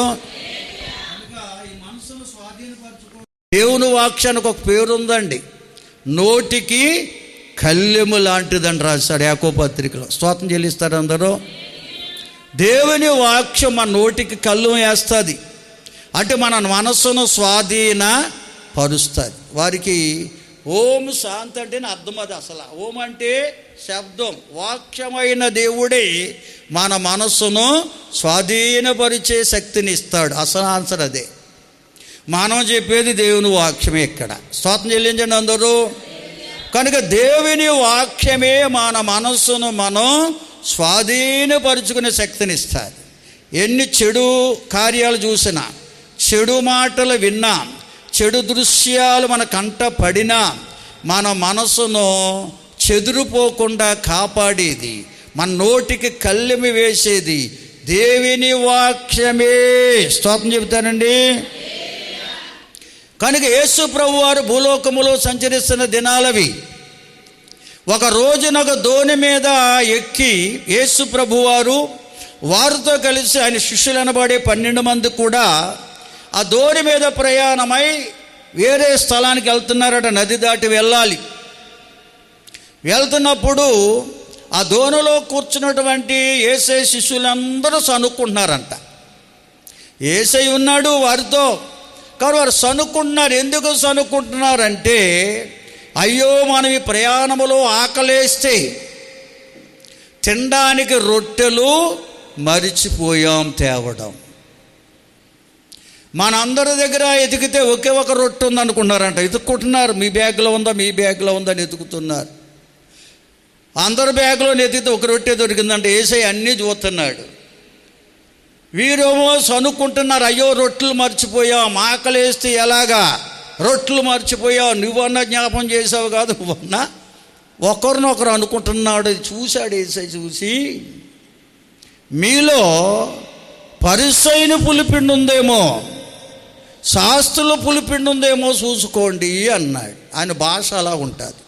ఈ మనసును స్వాధీనపరచుకో. దేవుని వాక్యానికి ఒక పేరు ఉందండి, నోటికి కళ్ళెము లాంటిదని రాశాడు యాకోబు పత్రికలో. స్తోత్రం చెల్లిస్తారు అందరూ. దేవుని వాక్యం మన నోటికి కళ్ళు వేస్తుంది, అంటే మన మనస్సును స్వాధీన పరుస్తుంది. వారికి ఓం శాంతి అంటే అర్థం అది. అసలు ఓం అంటే శబ్దం. వాక్యమైన దేవుడే మన మనస్సును స్వాధీనపరిచే శక్తిని ఇస్తాడు. అసలు ఆన్సర్ అదే. మనం చెప్పేది దేవుని వాక్యమే ఇక్కడ. స్తోత్రం చెల్లించండి అందరూ. కనుక దేవుని వాక్యమే మన మనస్సును మనం స్వాధీనపరుచుకునే శక్తిని ఇస్తుంది. ఎన్ని చెడు కార్యాలు చూసినా, చెడు మాటలు విన్నా, చెడు దృశ్యాలు మన కంట పడినా, మన మనసును చెదిరిపోకుండా కాపాడేది, మన నోటికి కళ్ళెమి వేసేది దేవుని వాక్యమే. స్తోత్రం చెబుతానండి. కనుక యేసు ప్రభువారు భూలోకములో సంచరిస్తున్న దినాలవి. ఒక రోజున ఒక దోణి మీద ఎక్కి యేసు ప్రభువారు వారితో కలిసి ఆయన శిష్యులు అనబడే 12 మంది కూడా ఆ దోణి మీద ప్రయాణమై వేరే స్థలానికి వెళ్తున్నారట. నది దాటి వెళ్ళాలి. వెళ్తున్నప్పుడు ఆ దోణిలో కూర్చున్నటువంటి యేసయ్య శిష్యులందరూ సనుక్కుంటున్నారంట. యేసయ్య ఉన్నాడు వారితో, కానీ వారు సనుక్కుంటున్నారు. ఎందుకు సనుక్కుంటున్నారంటే, అయ్యో మనం ఈ ప్రయాణములో ఆకలేస్తే తినడానికి రొట్టెలు మరిచిపోయాం తేవడం. మనందరి దగ్గర ఎతికితే ఒకే ఒక రొట్టె ఉందనుకున్నారంట. ఎతుక్కుంటున్నారు, మీ బ్యాగ్లో ఉందా, మీ బ్యాగ్లో ఉందా అని ఎతుకుతున్నారు. అందరి బ్యాగ్లో ఎతికితే ఒక రొట్టె దొరికిందంటే యేసయ్య అన్నీ చూస్తున్నాడు. వీరేమో సనుక్కుంటున్నారు, అయ్యో రొట్టెలు మర్చిపోయాం, ఆకలేస్తే ఎలాగా, రొట్టెలు మర్చిపోయావు, నువ్వన్నా జ్ఞాపం చేసావు కాదు, నువ్వన్నా. ఒకరినొకరు అనుకుంటున్నాడు. చూశాడు యేసయ్య. చూసి, మీలో పరిసయ్యుని పులిపిండి ఉందేమో, శాస్త్రుల పులిపిండి ఉందేమో చూసుకోండి అన్నాడు. ఆయన భాష అలా ఉంటుంది.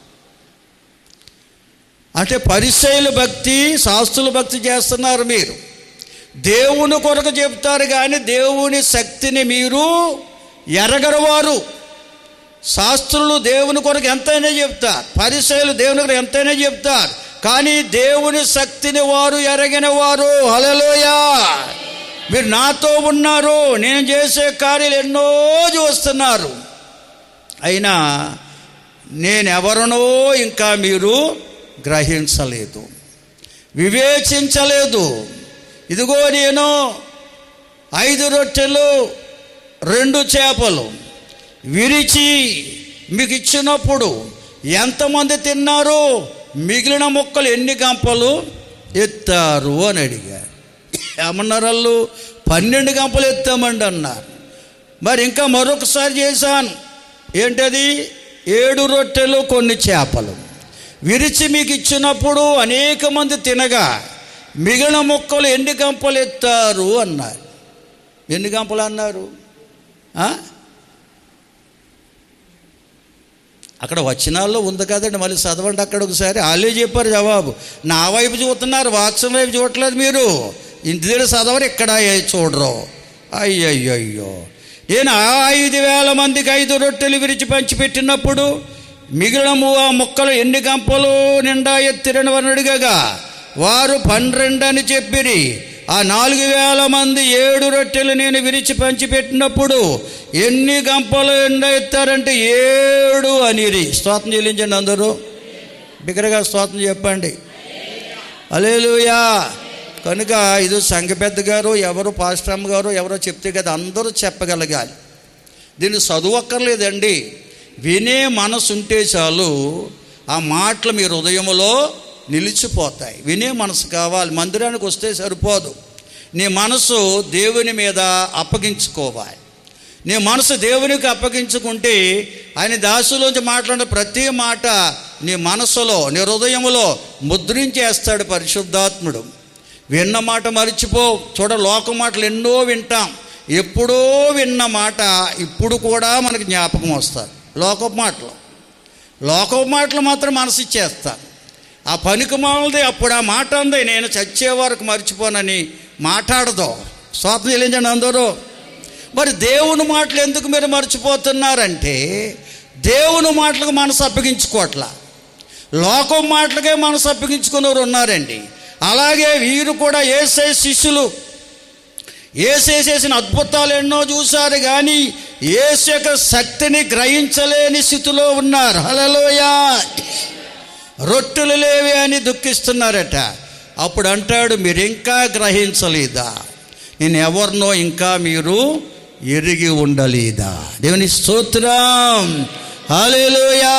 అంటే పరిసయ్యుల భక్తి, శాస్త్రుల భక్తి చేస్తున్నారు మీరు. దేవుని కొరకు చెప్తారు కానీ దేవుని శక్తిని మీరు ఎరగరు వారు. శాస్త్రులు దేవుని కొరకు ఎంతైనా చెప్తారు, పరిసయ్యులు దేవుని కొరకు ఎంతైనా చెప్తారు, కానీ దేవుని శక్తిని వారు ఎరగిన వారు. హల్లెలూయా. మీరు నాతో ఉన్నారు, నేను చేసే కార్యాలు ఎన్నో చూస్తున్నారు, అయినా నేనెవరనో ఇంకా మీరు గ్రహించలేదు, వివేచించలేదు. ఇదిగో నేను 5 రొట్టెలు 2 చేపలు విరిచి మీకు ఇచ్చినప్పుడు ఎంతమంది తిన్నారు? మిగిలిన ముక్కలు ఎన్ని గంపలు ఎత్తారు అని అడిగారు. ఏమన్నారు వాళ్ళు? 12 గంపలు ఎత్తామండి అన్నారు. మరి ఇంకా మరొకసారి చేశాను, ఏంటది? 7 రొట్టెలు కొన్ని చేపలు విరిచి మీకు ఇచ్చినప్పుడు అనేక మంది తినగా మిగిలిన ముక్కలు ఎన్ని గంపలు ఎత్తారు అన్నారు. ఎన్ని గంపలు అన్నారు? అక్కడ వచనాల్లో ఉంది కదండి, మళ్ళీ చదవండి అక్కడ ఒకసారి. వాళ్ళే చెప్పారు జవాబు. నా వైపు చూస్తున్నారు, వాక్సం వైపు చూడట్లేదు మీరు. ఇంటి దగ్గర చదవరు, ఇక్కడ చూడరు. అయ్యయ్యో, నేను 5,000 మందికి 5 రొట్టెలు విరిచి పంచిపెట్టినప్పుడు మిగిలిన ఆ ముక్కలు ఎన్ని గంపలు నిండా ఎత్తిరని వారిని అడిగగా వారు 12 అని చెప్పిరి. ఆ 4,000 మంది 7 రొట్టెలు నేను విరిచి పంచిపెట్టినప్పుడు ఎన్ని గంపలు ఎండ ఎత్తారంటే 7 అనిరి. స్తోత్రం చెల్లించండి అందరూ, బిగ్గరగా స్తోత్రం చెప్పండి. హల్లెలూయా. కనుక ఇది సంఘ పెద్ద గారు ఎవరు, పాస్టమ్ గారు ఎవరో చెప్తే కదా అందరూ చెప్పగలగాలి. దీన్ని చదువక్కర్లేదండి, వినే మనసు ఉంటే చాలు. ఆ మాటలు మీ హృదయంలో నిలిచిపోతాయి. వినే మనసు కావాలి. మందిరానికి వస్తే సరిపోదు, నీ మనసు దేవుని మీద అప్పగించుకోవాలి. నీ మనసు దేవునికి అప్పగించుకుంటే ఆయన దాసులోంచి మాట్లాడిన ప్రతి మాట నీ మనసులో, నీ హృదయంలో ముద్రించేస్తాడు పరిశుద్ధాత్ముడు. విన్న మాట మరిచిపో. చూడ, లోక మాటలు ఎన్నో వింటాం, ఎప్పుడో విన్న మాట ఇప్పుడు కూడా మనకు జ్ఞాపకం వస్తుంది. లోకపు మాటలు మాత్రం మనసు ఇచ్చేస్తా. ఆ పనికి మాలది అప్పుడు ఆ మాట అంది, నేను చచ్చే వరకు మర్చిపోనని మాట్లాడదు. స్తోత్రం చెల్లించండి అందరూ. మరి దేవుని మాటలు ఎందుకు మీరు మర్చిపోతున్నారంటే దేవుని మాటలకు మనసు అప్పగించుకోవట్లా, లోకం మాటలకే మనసు అప్పగించుకున్నవారు ఉన్నారండి. అలాగే వీరు కూడా యేసయ్య శిష్యులు. యేసయ్య చేసిన అద్భుతాలు ఎన్నో చూశారు, కానీ యేసు యొక్క శక్తిని గ్రహించలేని స్థితిలో ఉన్నారు. హల్లెలూయా. రొట్టెలు లేవే అని దుఃఖిస్తున్నారట. అప్పుడు అంటాడు, మీరు ఇంకా గ్రహించలేదా? నేను ఎవరినో ఇంకా మీరు ఎరిగి ఉండలేదా? దేవుని స్తోత్రం. హల్లెలూయా.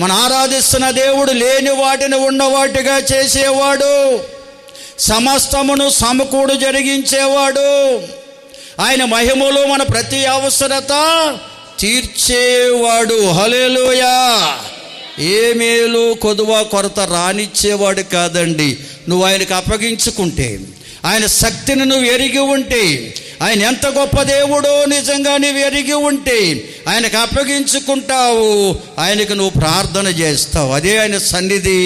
మనం ఆరాధిస్తున్న దేవుడు లేని వాటిని ఉన్నవాటిగా చేసేవాడు, సమస్తమును సమకూడు జరిగించేవాడు. ఆయన మహిమలో మన ప్రతి అవసరత తీర్చేవాడు. హల్లెలూయా. ఏ మేలు కొదువ కొరత రానిచ్చేవాడు కాదండి. నువ్వు ఆయనకు అప్పగించుకుంటే, ఆయన శక్తిని నువ్వు ఎరిగి ఉంటే, ఆయన ఎంత గొప్ప దేవుడో నిజంగా నువ్వు ఎరిగి ఉంటే ఆయనకు అప్పగించుకుంటావు, ఆయనకు నువ్వు ప్రార్థన చేస్తావు. అదే ఆయన సన్నిధి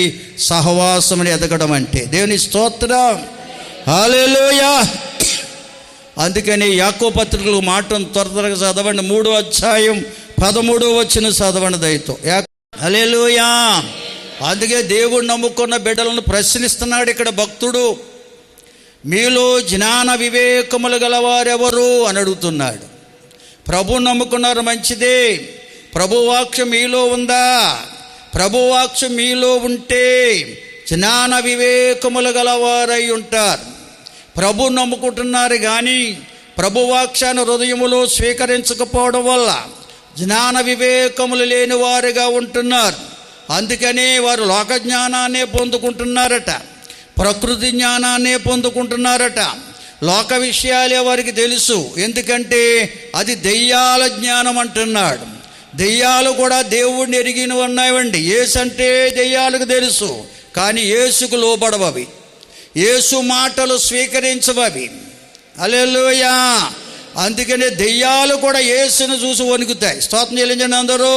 సహవాసమని ఎదగడం అంటే. దేవుని స్తోత్రం. హల్లెలూయా. అందుకని యాకోబు పత్రికలో మాటను త్వరగా చదవండి. 3వ అధ్యాయం 13వ వచనం చదవండి దయతో. హల్లెలూయా. అందుకే దేవుడు నమ్ముకున్న బిడ్డలను ప్రశ్నిస్తున్నాడు ఇక్కడ భక్తుడు. మీలో జ్ఞాన వివేకములు గలవారెవరు అని అడుగుతున్నాడు. ప్రభు నమ్ముకున్నారు, మంచిదే. ప్రభువాక్యం మీలో ఉందా? ప్రభువాక్యం మీలో ఉంటే జ్ఞాన వివేకములు గలవారై ఉంటారు. ప్రభు నమ్ముకుంటున్నారు, కానీ ప్రభువాక్యాన్ని హృదయములో స్వీకరించకపోవడం వల్ల జ్ఞాన వివేకములు లేని వారుగా ఉంటున్నారు. అందుకనే వారు లోక జ్ఞానాన్నే పొందుకుంటున్నారట, ప్రకృతి జ్ఞానాన్నే పొందుకుంటున్నారట. లోక విషయాలే వారికి తెలుసు, ఎందుకంటే అది దెయ్యాల జ్ఞానం అంటున్నాడు. దెయ్యాలు కూడా దేవుడిని ఎరిగినవి ఉన్నాయండి. యేసు అంటే దెయ్యాలకు తెలుసు, కానీ యేసుకు లోబడవవి, యేసు మాటలు స్వీకరించవవి. హల్లెలూయా. అందుకనే దెయ్యాలు కూడా యేసును చూసి వణుకుతాయి. స్తోత్రం చెల్లించండి అందరూ.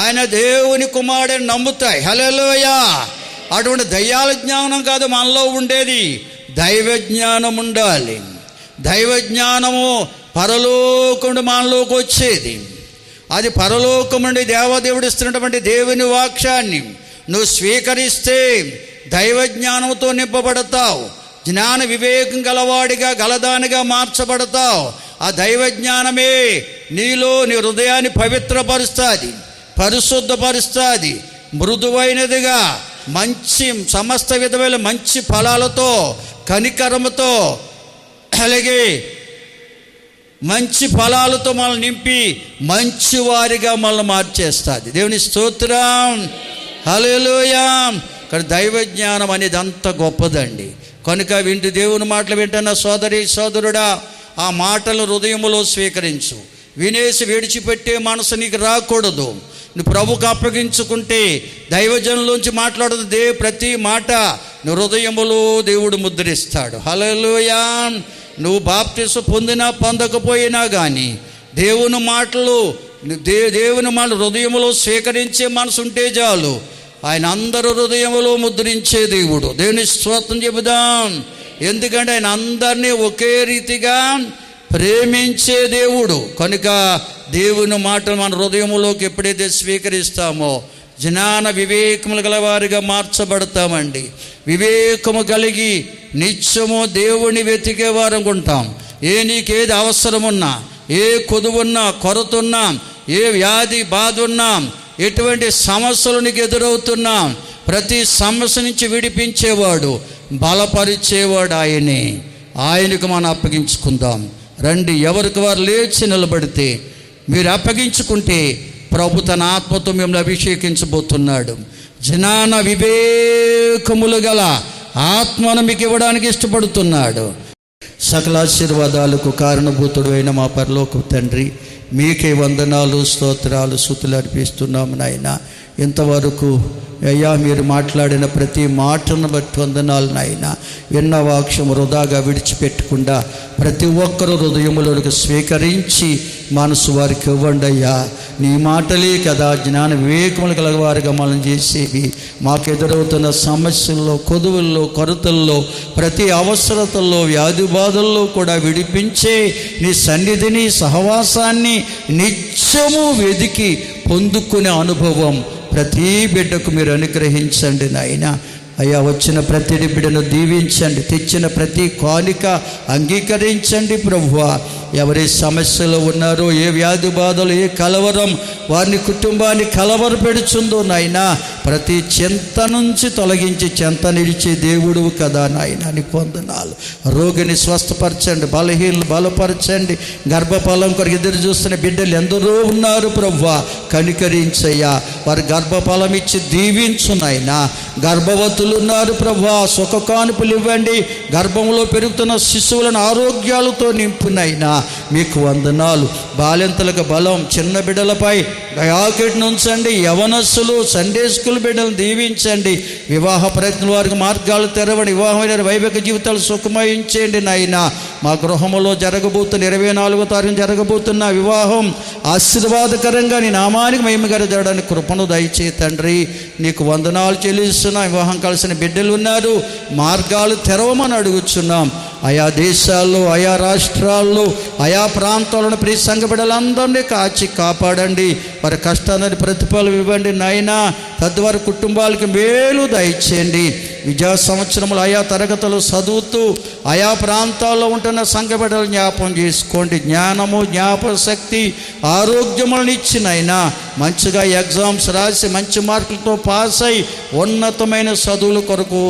ఆయన దేవుని కుమారుడని నమ్ముతాయి. హల్లెలూయా. అటువంటి దయ్యాల జ్ఞానం కాదు మనలో ఉండేది, దైవ జ్ఞానం ఉండాలి. దైవ జ్ఞానము పరలోకముండి మనలోకి వచ్చేది. అది పరలోకం నుండి దేవదేవుడు ఇస్తున్నటువంటి దేవుని వాక్యాన్ని నువ్వు స్వీకరిస్తే దైవజ్ఞానంతో నింపబడతావు. జ్ఞాన వివేకం గలవాడిగా గలదానిగా మార్చబడతావు. ఆ దైవజ్ఞానమే నీలో నీ హృదయాన్ని పవిత్రపరుస్తుంది, పరిశుద్ధపరుస్తుంది. మృదువైనదిగా మంచి సమస్త విధమైన మంచి ఫలాలతో, కనికరముతో, అలాగే మంచి ఫలాలతో మనల్ని నింపి మంచి వారిగా మనల్ని మార్చేస్తుంది. దేవుని స్తోత్రం, హల్లెలూయా. కానీ దైవజ్ఞానం అనేది అంత గొప్పదండి. కనుక వింటూ దేవుని మాటలు వింటున్న సోదరి సోదరుడా, ఆ మాటలు హృదయములో స్వీకరించు. వినేసి విడిచిపెట్టే మనసు నీకు రాకూడదు. నువ్వు ప్రభుకు అప్పగించుకుంటే దైవజనులోంచి మాట్లాడుతుంది ప్రతి మాట నీ హృదయములో దేవుడు ముద్రిస్తాడు. హల్లెలూయా. నువ్వు బాప్తిసం పొందినా పొందకపోయినా కానీ దేవుని మాటలు హృదయములో స్వీకరించే మనసు ఉంటే చాలు. ఆయన అందరూ హృదయములో ముద్రించే దేవుడు. దేవుని స్తోత్రం చెబుదాం. ఎందుకంటే ఆయన అందరినీ ఒకే రీతిగా ప్రేమించే దేవుడు. కనుక దేవుని మాటలు మన హృదయములోకి ఎప్పుడైతే స్వీకరిస్తామో జ్ఞాన వివేకములు గల వారిగా మార్చబడతామండి. వివేకము కలిగి నిత్యము దేవుని వెతికేవారు ఉంటాం. నీకేది అవసరమున్నా, ఏ కొదువున్నా, కొరతున్నా, ఏ వ్యాధి బాధ ఉన్నా, ఎటువంటి సమస్యలు నీకు ఎదురవుతున్నా ప్రతి సమస్య నుంచి విడిపించేవాడు, బలపరిచేవాడు ఆయనే. ఆయనకు మనం అప్పగించుకుందాం. రండి, ఎవరికి వారు లేచి నిలబడితే మీరు అప్పగించుకుంటే ప్రభు తన ఆత్మతో మిమ్మల్ని అభిషేకించబోతున్నాడు. జ్ఞాన వివేకములు గల ఆత్మను మీకు ఇవ్వడానికి ఇష్టపడుతున్నాడు. సకల ఆశీర్వాదాలకు కారణభూతుడు అయిన మా పరలోక తండ్రి, మీకే వందనాలు, స్తోత్రాలు, స్తుతులు అర్పిస్తున్నాము నాయన. ఇంతవరకు అయ్యా మీరు మాట్లాడిన ప్రతి మాటను బట్టి వందనాలు నాయన. విన్న వాక్యం వృధాగా విడిచిపెట్టకుండా ప్రతి ఒక్కరూ హృదయములోకి స్వీకరించి మనసు వారికి ఇవ్వండి అయ్యా. నీ మాటలే కదా జ్ఞాన వివేకములు కలగవారుగా మనం చేసేవి. మాకు ఎదురవుతున్న సమస్యల్లో, కొదువుల్లో, కొరతల్లో, ప్రతి అవసరతల్లో, వ్యాధి బాధల్లో కూడా విడిపించే నీ సన్నిధిని, సహవాసాన్ని నిత్యము వెదికి పొందుకునే అనుభవం ప్రతి బిడ్డకు మీరు అనుగ్రహించండి నాయన. అయ్యా, వచ్చిన ప్రతి బిడ్డను దీవించండి. తెచ్చిన ప్రతి కానుక అంగీకరించండి ప్రభువా. ఎవరి సమస్యలో ఉన్నారో, ఏ వ్యాధి బాధలు, ఏ కలవరం వారిని కుటుంబాన్ని కలవరపెడుచుందో నాయన, ప్రతి చింత నుంచి తొలగించి చెంత నిలిచే దేవుడు కదా నాయన. నీకు వందనాలు. రోగిని స్వస్థపరచండి, బలహీనలు బలపరచండి. గర్భఫలం కొరకు ఎదురు చూస్తున్న బిడ్డలు ఎందరో ఉన్నారు ప్రభువా, కనికరించయ్యా. వారి గర్భఫలం ఇచ్చి దీవించు నాయన. గర్భవతులు ఉన్నారు ప్రభువా, సుఖ కానుపులు ఇవ్వండి. గర్భంలో పెరుగుతున్న శిశువులను ఆరోగ్యాలతో నింపునైనా మీకు వందనాలు. బాలింతలకు బలం, చిన్న బిడ్డలపై దయాకిడిని ఉంచండి. యవనస్సులు, సండే స్కూల్ బిడ్డలను దీవించండి. వివాహ ప్రయత్నం వారికి మార్గాలు తెరవండి. వివాహమైన వైవేక జీవితాలు సుఖమయించండి నాయన. మా గృహంలో జరగబోతున్న 24వ తారీఖున జరగబోతున్న వివాహం ఆశీర్వాదకరంగా నీ నామానికి మహిమగా జరగడానికి కృపను దయచేయి తండ్రి. నీకు వందనాలు చెల్లిస్తున్నా. వివాహం కలిసిన బిడ్డలు ఉన్నారు, మార్గాలు తెరవమని అడుగుచున్నాం. ఆయా దేశాల్లో, ఆయా రాష్ట్రాల్లో, ఆయా ప్రాంతాలను ప్రియ సంఘ బిడ్డలందరినీ కాచి కాపాడండి. వారి కష్టాన్ని ప్రతిఫలం ఇవ్వండి నాయన. తద్వారా కుటుంబాలకి మేలు దయచేయండి. విద్యా సంవత్సరములు ఆయా తరగతులు చదువుతూ ఆయా ప్రాంతాల్లో ఉంటున్న సంఘ బిడ్డలు జ్ఞాపకం చేసుకోండి. జ్ఞానము, జ్ఞాపక శక్తి, ఆరోగ్యములను ఇచ్చినైనా మంచిగా ఎగ్జామ్స్ రాసి మంచి మార్కులతో పాస్ అయి ఉన్నతమైన చదువుల కొరకు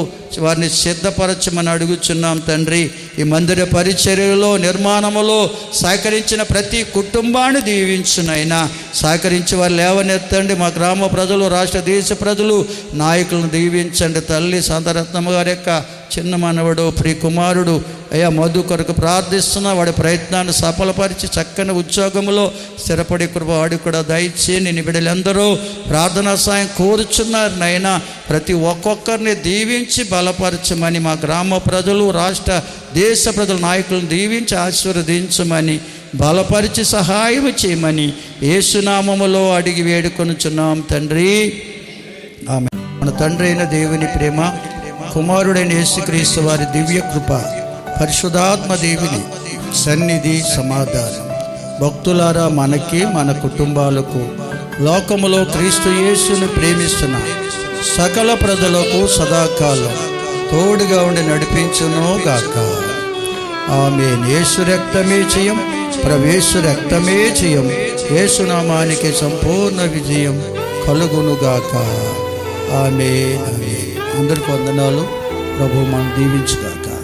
వారిని సిద్ధపరచమని అడుగుచున్నాం తండ్రి. ఈ మందిర పరిచర్యలో, నిర్మాణములో సహకరించిన ప్రతి కుటుంబాన్ని దీవించునైనా. సహకరించి వారు లేవనెత్తండి. మా గ్రామ ప్రజలు, రాష్ట్ర దేశ ప్రజలు, నాయకులను దీవించండి తల్లి. శాంతరత్నమ్మ గారి యొక్క చిన్న మనవడు, ప్రియ కుమారుడు అయ్యా మధు కొరకు ప్రార్థిస్తున్నా. వాడి ప్రయత్నాన్ని సఫలపరిచి చక్కని ఉద్యోగంలో స్థిరపడి కృప వాడికి కూడా దయచేసి నేను బిడ్డలందరూ ప్రార్థనా సాయం కోరుచున్నారు నైనా. ప్రతి ఒక్కొక్కరిని దీవించి బలపరచమని మా గ్రామ ప్రజలు, రాష్ట్ర దేశ ప్రజల నాయకులను దీవించి ఆశీర్వదించమని, బలపరిచి సహాయం చేయమని యేసునామములో అడిగి వేడుకొనుచున్నాం తండ్రి, ఆమేన్. మన తండ్రి అయిన దేవుని ప్రేమ, కుమారుడైన యేసుక్రీస్తు వారి దివ్య కృప, పరిశుద్ధాత్మ దేవుని సన్నిధి, సమాధానం. భక్తులారా, మనకి మన కుటుంబాలకు లోకములో క్రీస్తు యేసుని ప్రేమిస్తున్న సకల ప్రజలకు సదాకాలం తోడుగా ఉండి నడిపించును గాక. ఆమేన్. యేసు రక్తమే జయం, ప్రవేశు రక్తమే జయం. యేసునామానికి సంపూర్ణ విజయం కలుగునుగాక. ఆమేన్. అందరికీ వందనాలు. ప్రభు మనం దీవించుగాక.